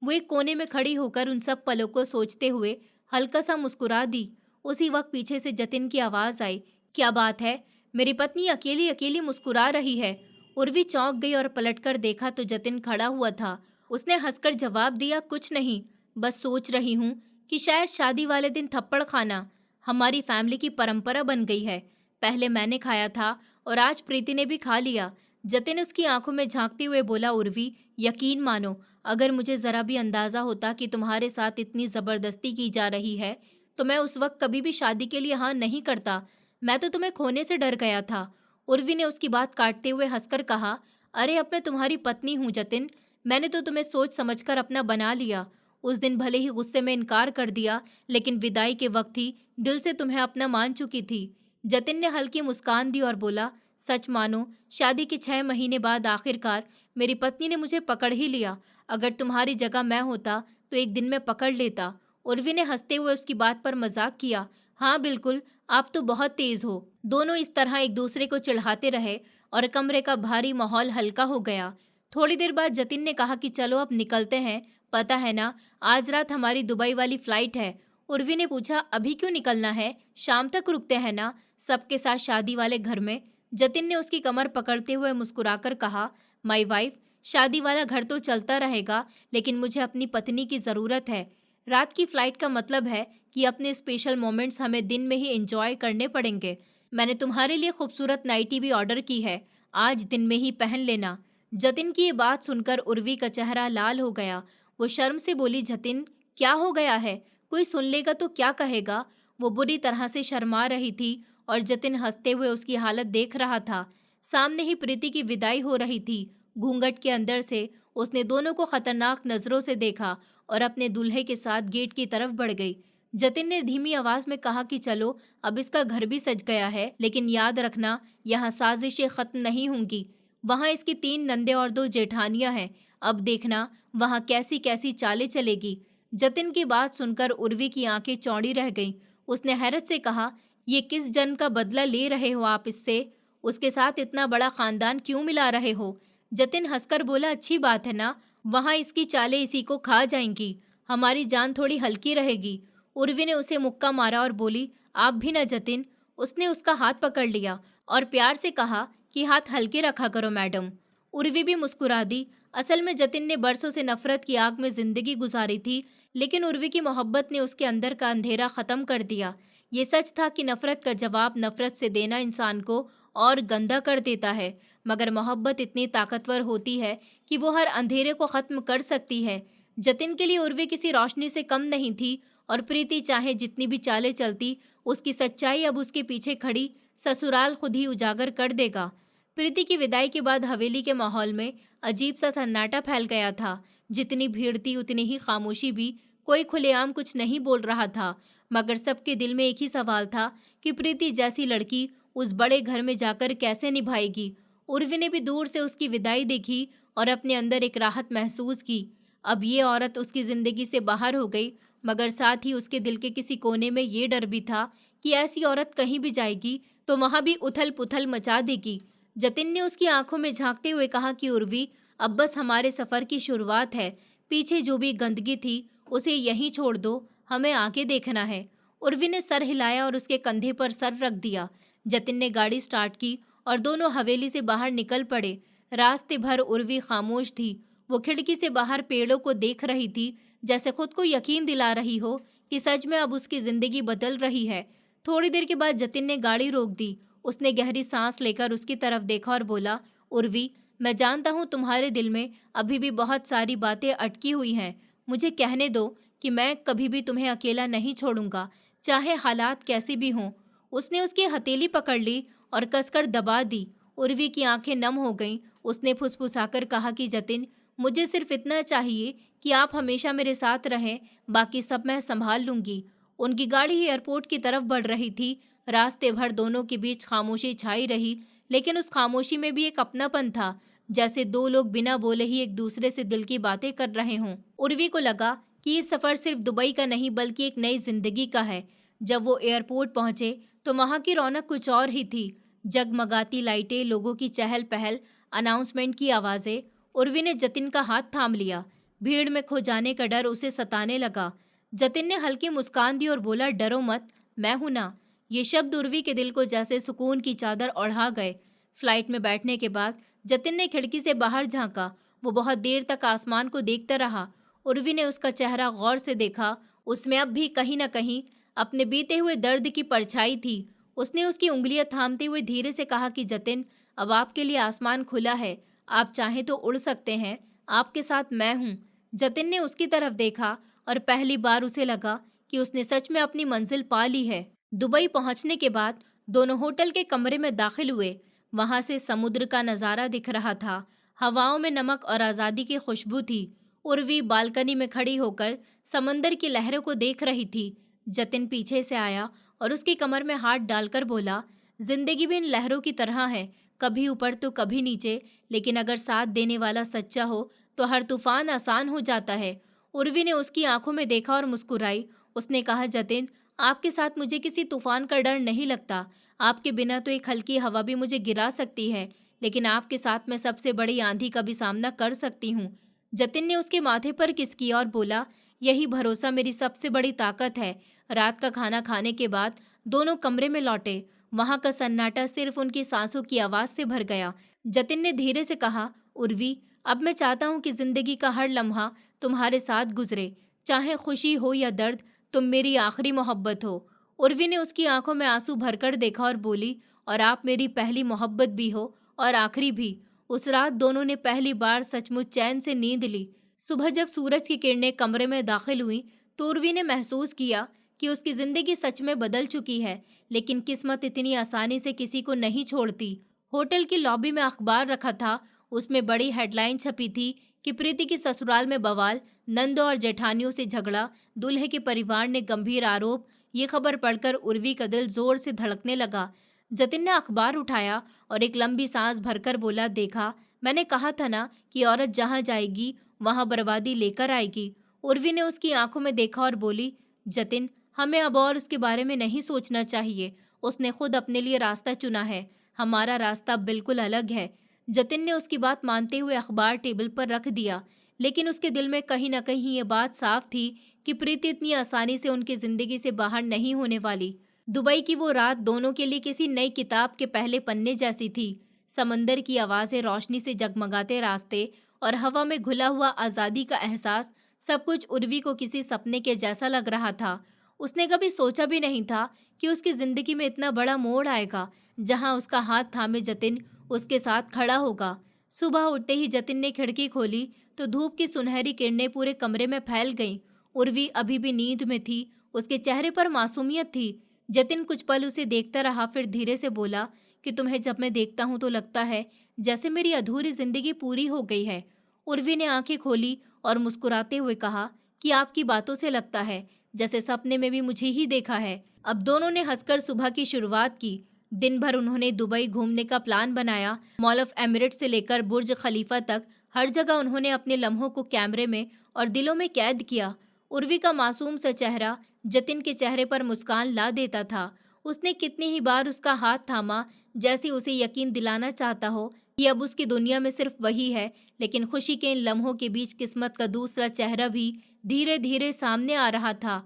वो एक कोने में खड़ी होकर उन सब पलों को सोचते हुए हल्का सा मुस्कुरा दी। उसी वक्त पीछे से जतिन की आवाज आई, क्या बात है, मेरी पत्नी अकेली अकेली मुस्कुरा रही है। उर्वी चौंक गई और पलटकर देखा तो जतिन खड़ा हुआ था। उसने हंसकर जवाब दिया, कुछ नहीं, बस सोच रही हूँ कि शायद शादी वाले दिन थप्पड़ खाना हमारी फैमिली की परंपरा बन गई है। पहले मैंने खाया था और आज प्रीति ने भी खा लिया। जतिन उसकी आंखों में झांकते हुए बोला, उर्वी, यकीन मानो, अगर मुझे जरा भी अंदाजा होता कि तुम्हारे साथ इतनी जबरदस्ती की जा रही है तो मैं उस वक्त कभी भी शादी के लिए हाँ नहीं करता। मैं तो तुम्हें खोने से डर गया था। उर्वी ने उसकी बात काटते हुए हंसकर कहा, अरे अब मैं तुम्हारी पत्नी हूँ जतिन, मैंने तो तुम्हें सोच समझकर अपना बना लिया। उस दिन भले ही गुस्से में इनकार कर दिया, लेकिन विदाई के वक्त ही दिल से तुम्हें अपना मान चुकी थी। जतिन ने हल्की मुस्कान दी और बोला, सच मानो, शादी के 6 महीने बाद आखिरकार मेरी पत्नी ने मुझे पकड़ ही लिया। अगर तुम्हारी जगह मैं होता तो एक दिन में पकड़ लेता। उर्वी ने हंसते हुए उसकी बात पर मजाक किया, हाँ बिल्कुल, आप तो बहुत तेज हो। दोनों इस तरह एक दूसरे को चिढ़ाते रहे और कमरे का भारी माहौल हल्का हो गया। थोड़ी देर बाद जतिन ने कहा कि चलो अब निकलते हैं, पता है ना, आज रात हमारी दुबई वाली फ्लाइट है। उर्वी ने पूछा, अभी क्यों निकलना है? शाम तक रुकते हैं ना, सबके साथ शादी वाले घर में। जतिन ने उसकी कमर पकड़ते हुए मुस्कुराकर कहा, माई वाइफ, शादी वाला घर तो चलता रहेगा, लेकिन मुझे अपनी पत्नी की ज़रूरत है। रात की फ्लाइट का मतलब है कि अपने स्पेशल मोमेंट्स हमें दिन में ही एंजॉय करने पड़ेंगे। मैंने तुम्हारे लिए खूबसूरत नाइटी भी ऑर्डर की है, आज दिन में ही पहन लेना। जतिन की ये बात सुनकर उर्वी का चेहरा लाल हो गया। वो शर्म से बोली, जतिन, क्या हो गया है? कोई सुन लेगा तो क्या कहेगा? वो बुरी तरह से शर्मा रही थी और जतिन हंसते हुए उसकी हालत देख रहा था। सामने ही प्रीति की विदाई हो रही थी। घूंघट के अंदर से उसने दोनों को खतरनाक नजरों से देखा और अपने दूल्हे के साथ गेट की तरफ बढ़ गई। जतिन ने धीमी आवाज में कहा कि चलो, अब इसका घर भी सज गया है, लेकिन याद रखना, यहाँ साजिशें खत्म नहीं होंगी। वहाँ इसकी 3 नंदे और 2 जेठानियां हैं। अब देखना वहाँ कैसी कैसी चालें चलेगी। जतिन की बात सुनकर उर्वी की आंखें चौड़ी रह गईं। उसने हैरत से कहा, ये किस जन्म का बदला ले रहे हो आप इससे? उसके साथ इतना बड़ा खानदान क्यों मिला रहे हो? जतिन हंसकर बोला, अच्छी बात है ना, वहाँ इसकी चालें इसी को खा जाएंगी, हमारी जान थोड़ी हल्की रहेगी। उर्वी ने उसे मुक्का मारा और बोली, आप भी ना जतिन। उसने उसका हाथ पकड़ लिया और प्यार से कहा कि हाथ हल्के रखा करो मैडम। उर्वी भी मुस्कुरा दी। असल में जतिन ने बरसों से नफरत की आग में जिंदगी गुजारी थी, लेकिन उर्वी की मोहब्बत ने उसके अंदर का अंधेरा खत्म कर दिया। ये सच था कि नफरत का जवाब नफरत से देना इंसान को और गंदा कर देता है, मगर मोहब्बत इतनी ताकतवर होती है कि वो हर अंधेरे को खत्म कर सकती है। जतिन के लिए उर्वी किसी रोशनी से कम नहीं थी और प्रीति चाहे जितनी भी चालें चलती, उसकी सच्चाई अब उसके पीछे खड़ी ससुराल खुद ही उजागर कर देगा। प्रीति की विदाई के बाद हवेली के माहौल में अजीब सा सन्नाटा फैल गया था। जितनी भीड़ थी उतनी ही खामोशी भी। कोई खुलेआम कुछ नहीं बोल रहा था, मगर सबके दिल में एक ही सवाल था कि प्रीति जैसी लड़की उस बड़े घर में जाकर कैसे निभाएगी। उर्वी ने भी दूर से उसकी विदाई देखी और अपने अंदर एक राहत महसूस की। अब ये औरत उसकी जिंदगी से बाहर हो गई, मगर साथ ही उसके दिल के किसी कोने में ये डर भी था कि ऐसी औरत कहीं भी जाएगी तो वहां भी उथल पुथल मचा देगी। जतिन ने उसकी आंखों में झांकते हुए कहा कि उर्वी, अब बस हमारे सफर की शुरुआत है। पीछे जो भी गंदगी थी उसे यहीं छोड़ दो, हमें आगे देखना है। उर्वी ने सर हिलाया और उसके कंधे पर सर रख दिया। जतिन ने गाड़ी स्टार्ट की और दोनों हवेली से बाहर निकल पड़े। रास्ते भर उर्वी खामोश थी। वो खिड़की से बाहर पेड़ों को देख रही थी, जैसे खुद को यकीन दिला रही हो कि सच में अब उसकी जिंदगी बदल रही है। थोड़ी देर के बाद जतिन ने गाड़ी रोक दी। उसने गहरी सांस लेकर उसकी तरफ देखा और बोला, उर्वी, मैं जानता हूँ तुम्हारे दिल में अभी भी बहुत सारी बातें अटकी हुई हैं। मुझे कहने दो कि मैं कभी भी तुम्हें अकेला नहीं छोड़ूंगा, चाहे हालात कैसी भी हों। उसने उसकी हथेली पकड़ ली और कसकर दबा दी। उर्वी की आंखें नम हो गईं। उसने फुसफुसाकर कहा कि जतिन, मुझे सिर्फ इतना चाहिए कि आप हमेशा मेरे साथ रहें, बाकी सब मैं संभाल लूंगी। उनकी गाड़ी एयरपोर्ट की तरफ बढ़ रही थी। रास्ते भर दोनों के बीच खामोशी छाई रही, लेकिन उस खामोशी में भी एक अपनापन था, जैसे दो लोग बिना बोले ही एक दूसरे से दिल की बातें कर रहे हों। उर्वी को लगा कि इस सफर सिर्फ दुबई का नहीं बल्कि एक नई जिंदगी का है। जब वो एयरपोर्ट पहुंचे तो वहां की रौनक कुछ और ही थी। जगमगाती लाइटें, लोगों की चहल पहल, अनाउंसमेंट की आवाजें। उर्वी ने जतिन का हाथ थाम लिया। भीड़ में खो जाने का डर उसे सताने लगा। जतिन ने हल्की मुस्कान दी और बोला, डरो मत, मैं हूं ना। ये शब्द उर्वी के दिल को जैसे सुकून की चादर ओढ़ा गए। फ्लाइट में बैठने के बाद जतिन ने खिड़की से बाहर झांका। वो बहुत देर तक आसमान को देखता रहा। उर्वी ने उसका चेहरा गौर से देखा। उसमें अब भी कहीं न कहीं अपने बीते हुए दर्द की परछाई थी। उसने उसकी उंगलियां थामते हुए धीरे से कहा कि जतिन, अब आपके लिए आसमान खुला है, आप चाहें तो उड़ सकते हैं, आपके साथ मैं हूँ। जतिन ने उसकी तरफ देखा और पहली बार उसे लगा कि उसने सच में अपनी मंजिल पा ली है। दुबई पहुंचने के बाद दोनों होटल के कमरे में दाखिल हुए। वहां से समुद्र का नजारा दिख रहा था। हवाओं में नमक और आज़ादी की खुशबू थी। उर्वी बालकनी में खड़ी होकर समंदर की लहरों को देख रही थी। जतिन पीछे से आया और उसकी कमर में हाथ डालकर बोला, जिंदगी भी इन लहरों की तरह है, कभी ऊपर तो कभी नीचे, लेकिन अगर साथ देने वाला सच्चा हो तो हर तूफान आसान हो जाता है। उर्वी ने उसकी आंखों में देखा और मुस्कुराई। उसने कहा, जतिन, आपके साथ मुझे किसी तूफान का डर नहीं लगता। आपके बिना तो एक हल्की हवा भी मुझे गिरा सकती है, लेकिन आपके साथ मैं सबसे बड़ी आंधी का भी सामना कर सकती हूँ। जतिन ने उसके माथे पर किस किया और बोला, यही भरोसा मेरी सबसे बड़ी ताकत है। रात का खाना खाने के बाद दोनों कमरे में लौटे। वहां का सन्नाटा सिर्फ उनकी सांसों की आवाज से भर गया। जतिन ने धीरे से कहा, उर्वी, अब मैं चाहता हूँ कि जिंदगी का हर लम्हा तुम्हारे साथ गुजरे, चाहे खुशी हो या दर्द, तुम मेरी आखिरी मोहब्बत हो। उर्वी ने उसकी आंखों में आंसू भरकर देखा और बोली, और आप मेरी पहली मोहब्बत भी हो और आखिरी भी। उस रात दोनों ने पहली बार सचमुच चैन से नींद ली। सुबह जब सूरज की किरणें कमरे में दाखिल हुई तो उर्वी ने महसूस किया कि उसकी जिंदगी सच में बदल चुकी है, लेकिन किस्मत इतनी आसानी से किसी को नहीं छोड़ती। होटल की लॉबी में अखबार रखा था। उसमें बड़ी हेडलाइन छपी थी कि प्रीति की ससुराल में बवाल, नंदों और जेठानियों से झगड़ा, दूल्हे के परिवार ने गंभीर आरोप। ये खबर पढ़कर उर्वी का दिल जोर से धड़कने लगा। जतिन ने अखबार उठाया और एक लंबी सांस भरकर बोला, देखा, मैंने कहा था ना कि औरत जहां जाएगी वहां बर्बादी लेकर आएगी। उर्वी ने उसकी आंखों में देखा और बोली, जतिन, हमें अब और उसके बारे में नहीं सोचना चाहिए। उसने खुद अपने लिए रास्ता चुना है। हमारा रास्ता बिल्कुल अलग है। जतिन ने उसकी बात मानते हुए अखबार टेबल पर रख दिया, लेकिन उसके दिल में कहीं न कहीं ये बात साफ थी कि प्रीति इतनी आसानी से उनकी जिंदगी से बाहर नहीं होने वाली। दुबई की वो रात दोनों के लिए किसी नई किताब के पहले पन्ने जैसी थी। समंदर की आवाजें, रोशनी से जगमगाते रास्ते और हवा में घुला हुआ आज़ादी का एहसास, सब कुछ उर्वी को किसी सपने के जैसा लग रहा था। उसने कभी सोचा भी नहीं था कि उसकी जिंदगी में इतना बड़ा मोड़ आएगा, जहां उसका हाथ थामे जतिन उसके साथ खड़ा होगा। सुबह उठते ही जतिन ने खिड़की खोली तो धूप की सुनहरी किरणें पूरे कमरे में फैल गईं। उर्वी अभी भी नींद में थी। उसके चेहरे पर मासूमियत थी। जतिन कुछ पल उसे देखता रहा, फिर धीरे से बोला कि तुम्हें जब मैं देखता हूं तो लगता है जैसे मेरी अधूरी जिंदगी पूरी हो गई है। उर्वी ने आंखें खोली और मुस्कुराते हुए कहा कि आपकी बातों से लगता है जैसे सपने में भी मुझे ही देखा है। अब दोनों ने हंसकर सुबह की शुरुआत की। दिन भर उन्होंने दुबई घूमने का प्लान बनाया। मॉल ऑफ एमिरेट्स से लेकर बुर्ज खलीफा तक हर जगह उन्होंने अपने लम्हों को कैमरे में और दिलों में कैद किया। उर्वी का मासूम सा चेहरा जतिन के चेहरे पर मुस्कान ला देता था। उसने कितनी ही बार उसका हाथ थामा, जैसे उसे यकीन दिलाना चाहता हो कि अब उसकी दुनिया में सिर्फ वही है। लेकिन खुशी के इन लम्हों के बीच किस्मत का दूसरा चेहरा भी धीरे धीरे सामने आ रहा था।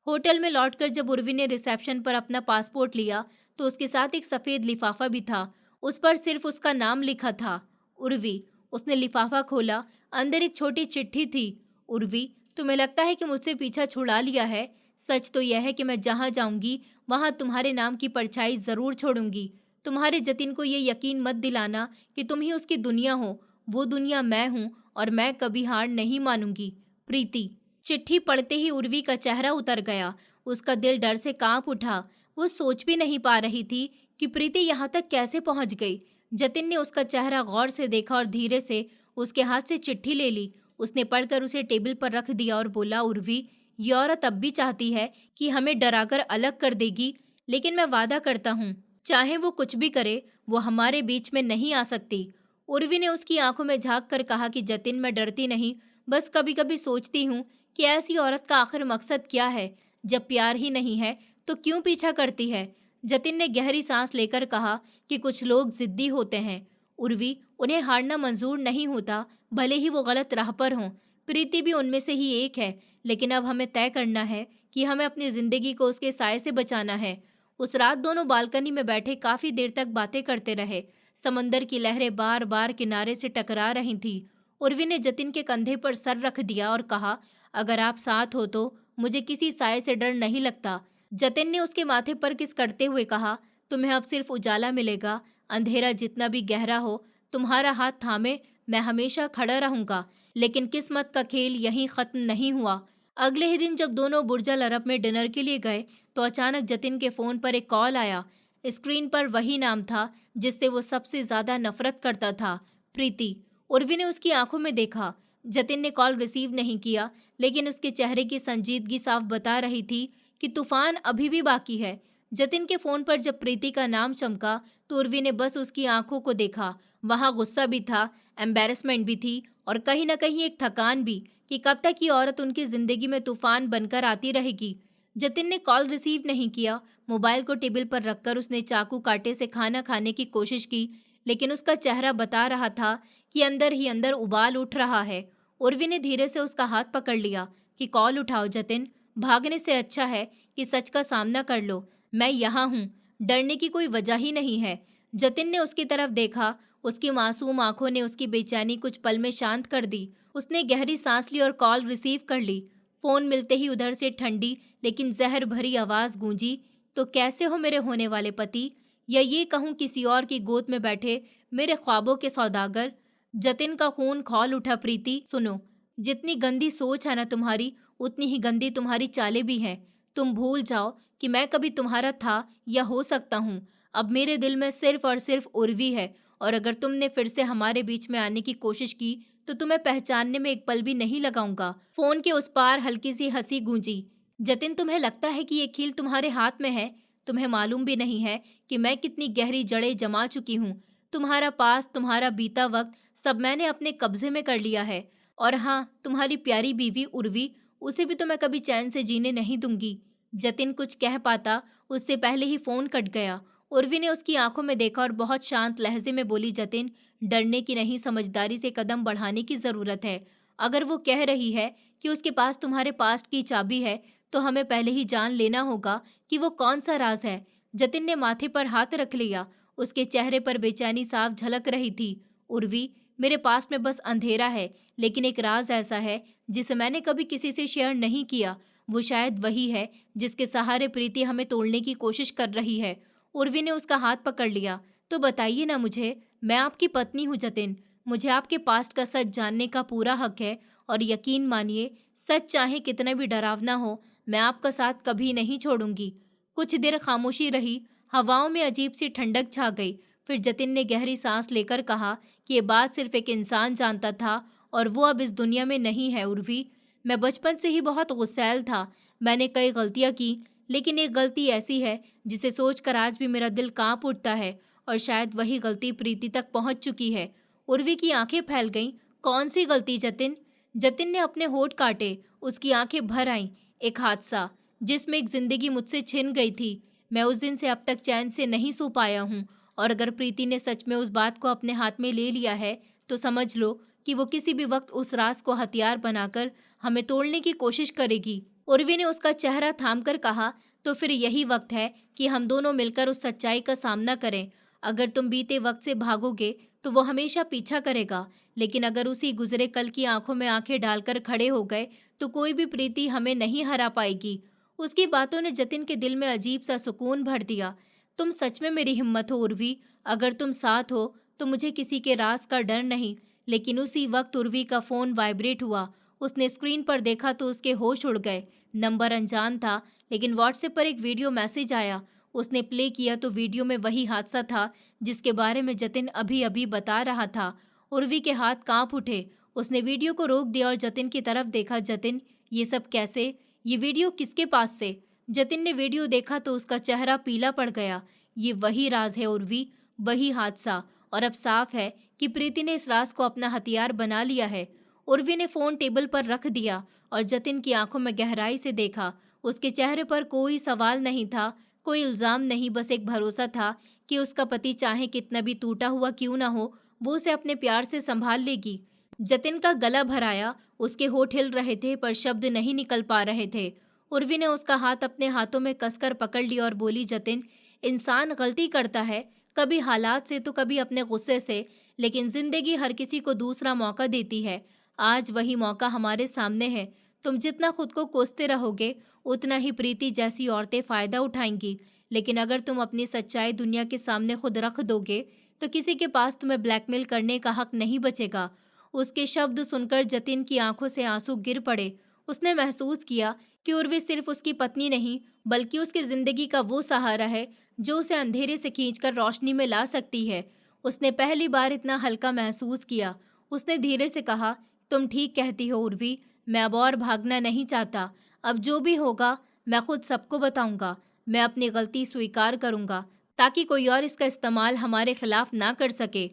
होटल में लौटकर जब उर्वी ने रिसेप्शन पर अपना पासपोर्ट लिया तो उसके साथ एक सफेद लिफाफा भी था। उस पर सिर्फ उसका नाम लिखा था, उर्वी। उसने लिफाफा खोला। अंदर एक छोटी चिट्ठी थी। उर्वी, तुम्हें लगता है कि मुझसे पीछा छुड़ा लिया है? सच तो यह है कि मैं जहां जाऊंगी वहां तुम्हारे नाम की परछाई जरूर छोड़ूंगी। तुम्हारे जतिन को ये यकीन मत दिलाना कि तुम ही उसकी दुनिया हो। वो दुनिया मैं हूं और मैं कभी हार नहीं मानूंगी। प्रीति। चिट्ठी पढ़ते ही उर्वी का चेहरा उतर गया। उसका दिल डर से कांप उठा। वो सोच भी नहीं पा रही थी कि प्रीति यहाँ तक कैसे पहुंच गई। जतिन ने उसका चेहरा गौर से देखा और धीरे से उसके हाथ से चिट्ठी ले ली। उसने पढ़कर उसे टेबल पर रख दिया और बोला, उर्वी, ये औरत अब भी चाहती है कि हमें डराकर अलग कर देगी, लेकिन मैं वादा करता हूँ, चाहे वो कुछ भी करे, वो हमारे बीच में नहीं आ सकती। उर्वी ने उसकी आंखों में झांक कर कहा कि जतिन, मैं डरती नहीं, बस कभी कभी सोचती हूँ कि ऐसी औरत का आखिर मकसद क्या है। जब प्यार ही नहीं है तो क्यों पीछा करती है। जतिन ने गहरी सांस लेकर कहा कि कुछ लोग जिद्दी होते हैं उर्वी, उन्हें हारना मंजूर नहीं होता, भले ही वो गलत राह पर हों। प्रीति भी उनमें से ही एक है, लेकिन अब हमें तय करना है कि हमें अपनी जिंदगी को उसके साए से बचाना है। उस रात दोनों बालकनी में बैठे काफी देर तक बातें करते रहे। समंदर की लहरें बार बार किनारे से टकरा रही थी। उर्वी ने जतिन के कंधे पर सर रख दिया और कहा, अगर आप साथ हो तो मुझे किसी साए से डर नहीं लगता। जतिन ने उसके माथे पर किस करते हुए कहा, तुम्हें अब सिर्फ उजाला मिलेगा। अंधेरा जितना भी गहरा हो, तुम्हारा हाथ थामे मैं हमेशा खड़ा रहूंगा। लेकिन किस्मत का खेल यहीं खत्म नहीं हुआ। अगले ही दिन जब दोनों बुर्ज अल अरब में डिनर के लिए गए तो अचानक जतिन के फोन पर एक कॉल आया। स्क्रीन पर वही नाम था जिससे वो सबसे ज्यादा नफरत करता था, प्रीति। उर्वी ने उसकी आंखों में देखा। जतिन ने कॉल रिसीव नहीं किया, लेकिन उसके चेहरे की संजीदगी साफ बता रही थी कि तूफान अभी भी बाकी है। जतिन के फोन पर जब प्रीति का नाम चमका तो उर्वी ने बस उसकी आंखों को देखा। वहां गुस्सा भी था, एम्बेरसमेंट भी थी और कहीं न कहीं एक थकान भी कि कब तक ये औरत उनकी जिंदगी में तूफान बनकर आती रहेगी। जतिन ने कॉल रिसीव नहीं किया। मोबाइल को टेबल पर रखकर उसने चाकू कांटे से खाना खाने की कोशिश की, लेकिन उसका चेहरा बता रहा था कि अंदर ही अंदर उबाल उठ रहा है। उर्वी ने धीरे से उसका हाथ पकड़ लिया कि कॉल उठाओ जतिन, भागने से अच्छा है कि सच का सामना कर लो। मैं यहाँ हूँ, डरने की कोई वजह ही नहीं है। जतिन ने उसकी तरफ देखा। उसकी मासूम आंखों ने उसकी बेचैनी कुछ पल में शांत कर दी। उसने गहरी सांस ली और कॉल रिसीव कर ली। फोन मिलते ही उधर से ठंडी लेकिन जहर भरी आवाज गूंजी, तो कैसे हो मेरे होने वाले पति, या ये कहूँ किसी और की गोद में बैठे मेरे ख्वाबों के सौदागर। जतिन का खून खौल उठा। प्रीति सुनो, जितनी गंदी सोच है ना तुम्हारी, उतनी ही गंदी तुम्हारी चालें भी हैं। तुम भूल जाओ कि मैं कभी तुम्हारा था या हो सकता हूँ। अब मेरे दिल में सिर्फ और सिर्फ उर्वी है, और अगर तुमने फिर से हमारे बीच में आने की कोशिश की तो तुम्हें पहचानने में एक पल भी नहीं लगाऊंगा। फोन के उस पार हल्की सी हंसी गूंजी। जतिन, तुम्हें लगता है कि ये कील तुम्हारे हाथ में है? तुम्हें मालूम भी नहीं है कि मैं कितनी गहरी जड़ें जमा चुकी हूँ। तुम्हारा पास, तुम्हारा बीता वक्त, सब मैंने अपने कब्जे में कर लिया है। और हाँ, तुम्हारी प्यारी बीवी उर्वी, उसे भी तो मैं कभी चैन से जीने नहीं दूंगी। जतिन कुछ कह पाता उससे पहले ही फोन कट गया। उर्वी ने उसकी आंखों में देखा और बहुत शांत लहजे में बोली, जतिन, डरने की नहीं, समझदारी से कदम बढ़ाने की जरूरत है। अगर वो कह रही है कि उसके पास तुम्हारे पास्ट की चाबी है, तो हमें पहले ही जान लेना होगा कि वो कौन सा राज है। जतिन ने माथे पर हाथ रख लिया। उसके चेहरे पर बेचैनी साफ झलक रही थी। उर्वी, मेरे पास में बस अंधेरा है, लेकिन एक राज ऐसा है जिसे मैंने कभी किसी से शेयर नहीं किया। वो शायद वही है जिसके सहारे प्रीति हमें तोड़ने की कोशिश कर रही है। उर्वी ने उसका हाथ पकड़ लिया। तो बताइए ना मुझे, मैं आपकी पत्नी हूँ जतिन। मुझे आपके पास्ट का सच जानने का पूरा हक है, और यकीन मानिए, सच चाहे कितना भी डरावना हो, मैं आपका साथ कभी नहीं छोड़ूंगी। कुछ देर खामोशी रही। हवाओं में अजीब सी ठंडक छा गई। फिर जतिन ने गहरी सांस लेकर कहा कि ये बात सिर्फ एक इंसान जानता था, और वो अब इस दुनिया में नहीं है। उर्वी, मैं बचपन से ही बहुत गुस्सैल था। मैंने कई गलतियां की, लेकिन एक गलती ऐसी है जिसे सोचकर आज भी मेरा दिल कांप उठता है, और शायद वही गलती प्रीति तक पहुंच चुकी है। उर्वी की आंखें फैल गईं। कौन सी गलती जतिन? जतिन ने अपने होठ काटे। उसकी आंखें भर आईं। एक हादसा जिसमें एक जिंदगी मुझसे छिन गई थी। मैं उस दिन से अब तक चैन से नहीं सो पाया हूँ, और अगर प्रीति ने सच में उस बात को अपने हाथ में ले लिया है, तो समझ लो कि वो किसी भी वक्त उस राज को हथियार बनाकर हमें तोड़ने की कोशिश करेगी। उर्वी ने उसका चेहरा थामकर कहा, तो फिर यही वक्त है कि हम दोनों मिलकर उस सच्चाई का सामना करें। अगर तुम बीते वक्त से भागोगे तो वो हमेशा पीछा करेगा, लेकिन अगर उसी गुजरे कल की आंखों में आंखें डालकर खड़े हो गए तो कोई भी प्रीति हमें नहीं हरा पाएगी। उसकी बातों ने जतिन के दिल में अजीब सा सुकून भर दिया। तुम सच में मेरी हिम्मत हो उर्वी। अगर तुम साथ हो तो मुझे किसी के राज का डर नहीं। लेकिन उसी वक्त उर्वी का फोन वाइब्रेट हुआ। उसने स्क्रीन पर देखा तो उसके होश उड़ गए। नंबर अनजान था, लेकिन व्हाट्सएप पर एक वीडियो मैसेज आया। उसने प्ले किया तो वीडियो में वही हादसा था जिसके बारे में जतिन अभी अभी बता रहा था। उर्वी के हाथ कांप उठे। उसने वीडियो को रोक दिया और जतिन की तरफ देखा। जतिन, ये सब कैसे? ये वीडियो किसके पास से? जतिन ने वीडियो देखा तो उसका चेहरा पीला पड़ गया। ये वही राज है उर्वी, वही हादसा, और अब साफ है कि प्रीति ने इस राज को अपना हथियार बना लिया है। उर्वी ने फोन टेबल पर रख दिया और जतिन की आंखों में गहराई से देखा। उसके चेहरे पर कोई सवाल नहीं था, कोई इल्जाम नहीं, बस एक भरोसा था कि उसका पति चाहे कितना भी टूटा हुआ क्यों ना हो, वो उसे अपने प्यार से संभाल लेगी। जतिन का गला भर आया। उसके होठ हिल रहे थे पर शब्द नहीं निकल पा रहे थे। उर्वी ने उसका हाथ अपने हाथों में कसकर पकड़ लिया और बोली, जतिन, इंसान गलती करता है, कभी हालात से तो कभी अपने गुस्से से, लेकिन जिंदगी हर किसी को दूसरा मौका देती है। आज वही मौका हमारे सामने है। तुम जितना खुद को कोसते रहोगे, उतना ही प्रीति जैसी औरतें फायदा उठाएंगी। लेकिन अगर तुम अपनी सच्चाई दुनिया के सामने खुद रख दोगे, तो किसी के पास तुम्हें ब्लैकमेल करने का हक नहीं बचेगा। उसके शब्द सुनकर जतिन की आंखों से आंसू गिर पड़े। उसने महसूस किया कि उर्वी सिर्फ उसकी पत्नी नहीं, बल्कि उसकी जिंदगी का वो सहारा है जो उसे अंधेरे से खींचकर रोशनी में ला सकती है। उसने पहली बार इतना हल्का महसूस किया। उसने धीरे से कहा, तुम ठीक कहती हो उर्वी, मैं अब और भागना नहीं चाहता। अब जो भी होगा मैं खुद सबको बताऊंगा। मैं अपनी गलती स्वीकार करूंगा, ताकि कोई और इसका इस्तेमाल हमारे खिलाफ ना कर सके।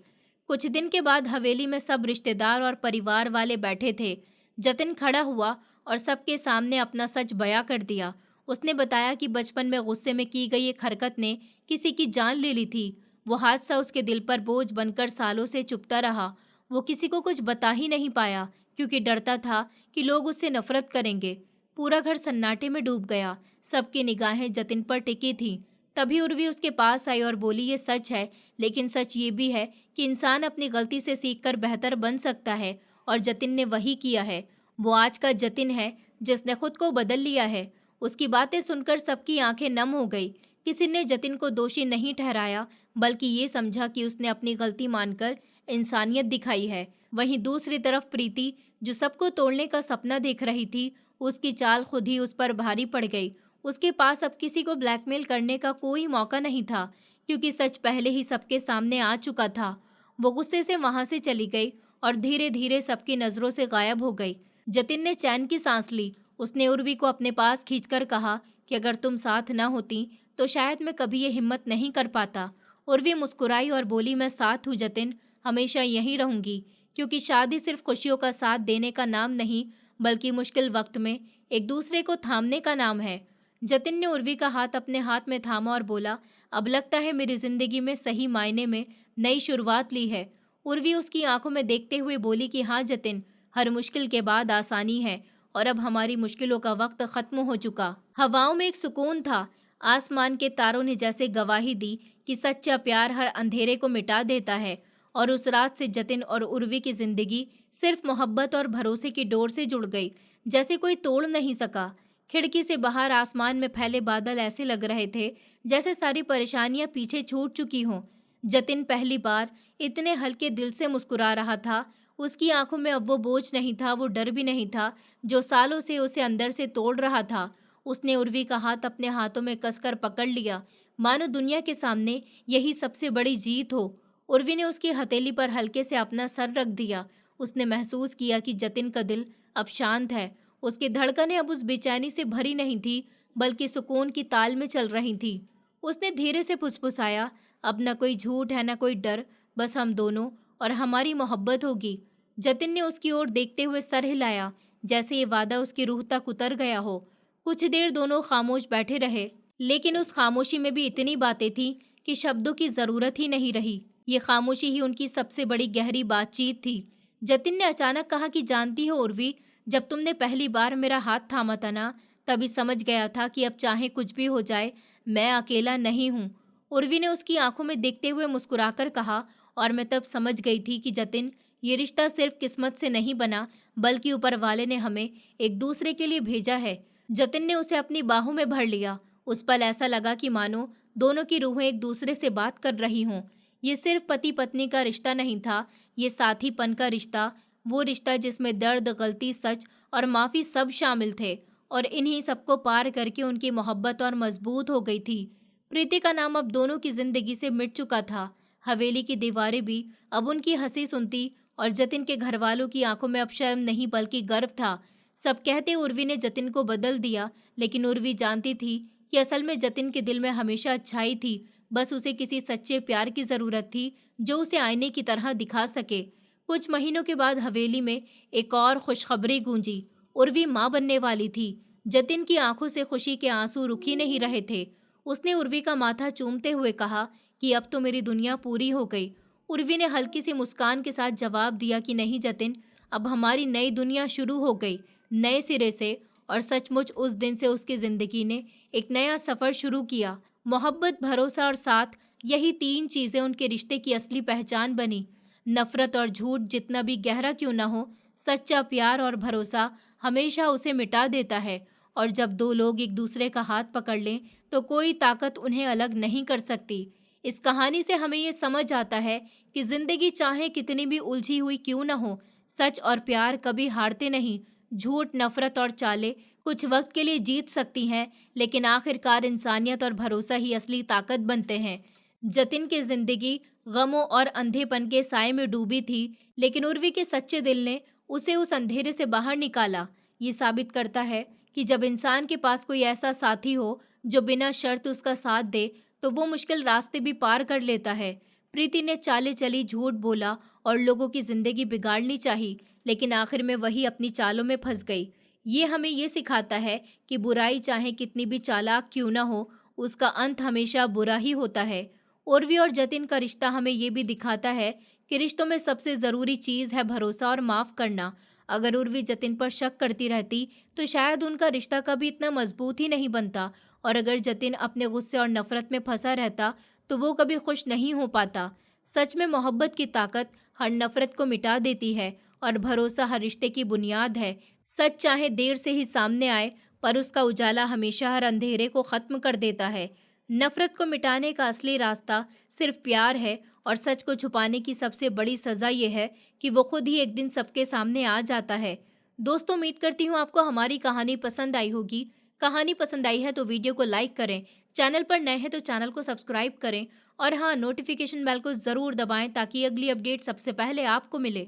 कुछ दिन के बाद हवेली में सब रिश्तेदार और परिवार वाले बैठे थे। जतिन खड़ा हुआ और सबके सामने अपना सच बयां कर दिया। उसने बताया कि बचपन में गुस्से में की गई एक हरकत ने किसी की जान ले ली थी। वो हादसा उसके दिल पर बोझ बनकर सालों से चुभता रहा। वो किसी को कुछ बता ही नहीं पाया, क्योंकि डरता था कि लोग उससे नफरत करेंगे। पूरा घर सन्नाटे में डूब गया। सबकी निगाहें जतिन पर टिकी थीं। तभी उर्वी उसके पास आई और बोली, ये सच है, लेकिन सच ये भी है कि इंसान अपनी गलती से सीखकर बेहतर बन सकता है, और जतिन ने वही किया है। वो आज का जतिन है जिसने खुद को बदल लिया है। उसकी बातें सुनकर सबकी आंखें नम हो गई। किसी ने जतिन को दोषी नहीं ठहराया, बल्कि ये समझा कि उसने अपनी गलती मानकर इंसानियत दिखाई है। वहीं दूसरी तरफ प्रीति, जो सबको तोड़ने का सपना देख रही थी, उसकी चाल खुद ही उस पर भारी पड़ गई। उसके पास अब किसी को ब्लैकमेल करने का कोई मौका नहीं था, क्योंकि सच पहले ही सबके सामने आ चुका था। वो गुस्से से वहां से चली गई और धीरे धीरे सबकी नजरों से गायब हो गई। जतिन ने चैन की सांस ली। उसने उर्वी को अपने पास खींचकर कहा कि अगर तुम साथ न होती तो शायद मैं कभी ये हिम्मत नहीं कर पाता। उर्वी मुस्कुराई और बोली, मैं साथ हूँ जतिन, हमेशा यहीं रहूंगी, क्योंकि शादी सिर्फ खुशियों का साथ देने का नाम नहीं, बल्कि मुश्किल वक्त में एक दूसरे को थामने का नाम है। जतिन ने उर्वी का हाथ अपने हाथ में थामा और बोला, अब लगता है मेरी जिंदगी में सही मायने में नई शुरुआत ली है। उर्वी उसकी आंखों में देखते हुए बोली कि हाँ जतिन, हर मुश्किल के बाद आसानी है, और अब हमारी मुश्किलों का वक्त खत्म हो चुका। हवाओं में एक सुकून था। आसमान के तारों ने जैसे गवाही दी कि सच्चा प्यार हर अंधेरे को मिटा देता है। और उस रात से जतिन और उर्वी की जिंदगी सिर्फ मोहब्बत और भरोसे की डोर से जुड़ गई, जैसे कोई तोड़ नहीं सका। खिड़की से बाहर आसमान में फैले बादल ऐसे लग रहे थे जैसे सारी परेशानियां पीछे छूट चुकी हों। जतिन पहली बार इतने हल्के दिल से मुस्कुरा रहा था। उसकी आंखों में अब वो बोझ नहीं था, वो डर भी नहीं था जो सालों से उसे अंदर से तोड़ रहा था। उसने उर्वी का हाथ अपने हाथों में कसकर पकड़ लिया, मानो दुनिया के सामने यही सबसे बड़ी जीत हो। उर्वी ने उसकी हथेली पर हल्के से अपना सर रख दिया। उसने महसूस किया कि जतिन का दिल अब शांत है। उसकी धड़कनें अब उस बेचैनी से भरी नहीं थी, बल्कि सुकून की ताल में चल रही थी। उसने धीरे से फुसफुसाया, अब न कोई झूठ है, न कोई डर, बस हम दोनों और हमारी मोहब्बत होगी। जतिन ने उसकी ओर देखते हुए सर हिलाया, जैसे ये वादा उसकी रूह तक उतर गया हो। कुछ देर दोनों खामोश बैठे रहे, लेकिन उस खामोशी में भी इतनी बातें थी कि शब्दों की जरूरत ही नहीं रही। ये खामोशी ही उनकी सबसे बड़ी गहरी बातचीत थी। जतिन ने अचानक कहा कि जानती हो उर्वी, जब तुमने पहली बार मेरा हाथ थामा था ना, तभी समझ गया था कि अब चाहे कुछ भी हो जाए, मैं अकेला नहीं हूँ। उर्वी ने उसकी आंखों में देखते हुए मुस्कुराकर कहा, और मैं तब समझ गई थी कि जतिन, ये रिश्ता सिर्फ किस्मत से नहीं बना, बल्कि ऊपर वाले ने हमें एक दूसरे के लिए भेजा है। जतिन ने उसे अपनी बाहों में भर लिया। उस पल ऐसा लगा कि मानो दोनों की रूहें एक दूसरे से बात कर रही हों। ये सिर्फ पति पत्नी का रिश्ता नहीं था, ये साथीपन का रिश्ता, वो रिश्ता जिसमें दर्द, गलती, सच और माफ़ी सब शामिल थे। और इन्हीं सबको पार करके उनकी मोहब्बत और मजबूत हो गई थी। प्रीति का नाम अब दोनों की जिंदगी से मिट चुका था। हवेली की दीवारें भी अब उनकी हंसी सुनती, और जतिन के घर वालों की आंखों में अब शर्म नहीं बल्कि गर्व था। सब कहते उर्वी ने जतिन को बदल दिया, लेकिन उर्वी जानती थी कि असल में जतिन के दिल में हमेशा अच्छाई थी। बस उसे किसी सच्चे प्यार की ज़रूरत थी जो उसे आईने की तरह दिखा सके। कुछ महीनों के बाद हवेली में एक और खुशखबरी गूंजी। उर्वी माँ बनने वाली थी। जतिन की आंखों से खुशी के आंसू रुक ही नहीं रहे थे। उसने उर्वी का माथा चूमते हुए कहा कि अब तो मेरी दुनिया पूरी हो गई। उर्वी ने हल्की सी मुस्कान के साथ जवाब दिया कि नहीं जतिन, अब हमारी नई दुनिया शुरू हो गई, नए सिरे से। और सचमुच उस दिन से उसकी जिंदगी ने एक नया सफर शुरू किया। मोहब्बत, भरोसा और साथ, यही तीन चीजें उनके रिश्ते की असली पहचान बनी। नफरत और झूठ जितना भी गहरा क्यों न हो, सच्चा प्यार और भरोसा हमेशा उसे मिटा देता है। और जब दो लोग एक दूसरे का हाथ पकड़ लें तो कोई ताकत उन्हें अलग नहीं कर सकती। इस कहानी से हमें ये समझ आता है कि जिंदगी चाहे कितनी भी उलझी हुई क्यों न हो, सच और प्यार कभी हारते नहीं। झूठ, नफरत और चालें कुछ वक्त के लिए जीत सकती हैं, लेकिन आखिरकार इंसानियत और भरोसा ही असली ताकत बनते हैं। जतिन की जिंदगी गमों और अंधेपन के साए में डूबी थी, लेकिन उर्वी के सच्चे दिल ने उसे उस अंधेरे से बाहर निकाला। ये साबित करता है कि जब इंसान के पास कोई ऐसा साथी हो जो बिना शर्त उसका साथ दे, तो वो मुश्किल रास्ते भी पार कर लेता है। प्रीति ने चाले चली, झूठ बोला और लोगों की जिंदगी बिगाड़नी चाही, लेकिन आखिर में वही अपनी चालों में फंस गई। ये हमें ये सिखाता है कि बुराई चाहे कितनी भी चालाक क्यों ना हो, उसका अंत हमेशा बुरा ही होता है। उर्वी और जतिन का रिश्ता हमें ये भी दिखाता है कि रिश्तों में सबसे ज़रूरी चीज़ है भरोसा और माफ़ करना। अगर उर्वी जतिन पर शक करती रहती तो शायद उनका रिश्ता कभी इतना मजबूत ही नहीं बनता। और अगर जतिन अपने गुस्से और नफरत में फंसा रहता तो वो कभी खुश नहीं हो पाता। सच में मोहब्बत की ताकत हर नफरत को मिटा देती है और भरोसा हर रिश्ते की बुनियाद है। सच चाहे देर से ही सामने आए, पर उसका उजाला हमेशा हर अंधेरे को खत्म कर देता है। नफरत को मिटाने का असली रास्ता सिर्फ प्यार है, और सच को छुपाने की सबसे बड़ी सजा ये है कि वो खुद ही एक दिन सबके सामने आ जाता है। दोस्तों, उम्मीद करती हूँ आपको हमारी कहानी पसंद आई होगी। कहानी पसंद आई है तो वीडियो को लाइक करें, चैनल पर नए हैं तो चैनल को सब्सक्राइब करें और हाँ, नोटिफिकेशन बेल को ज़रूर दबाएं ताकि अगली अपडेट सबसे पहले आपको मिले।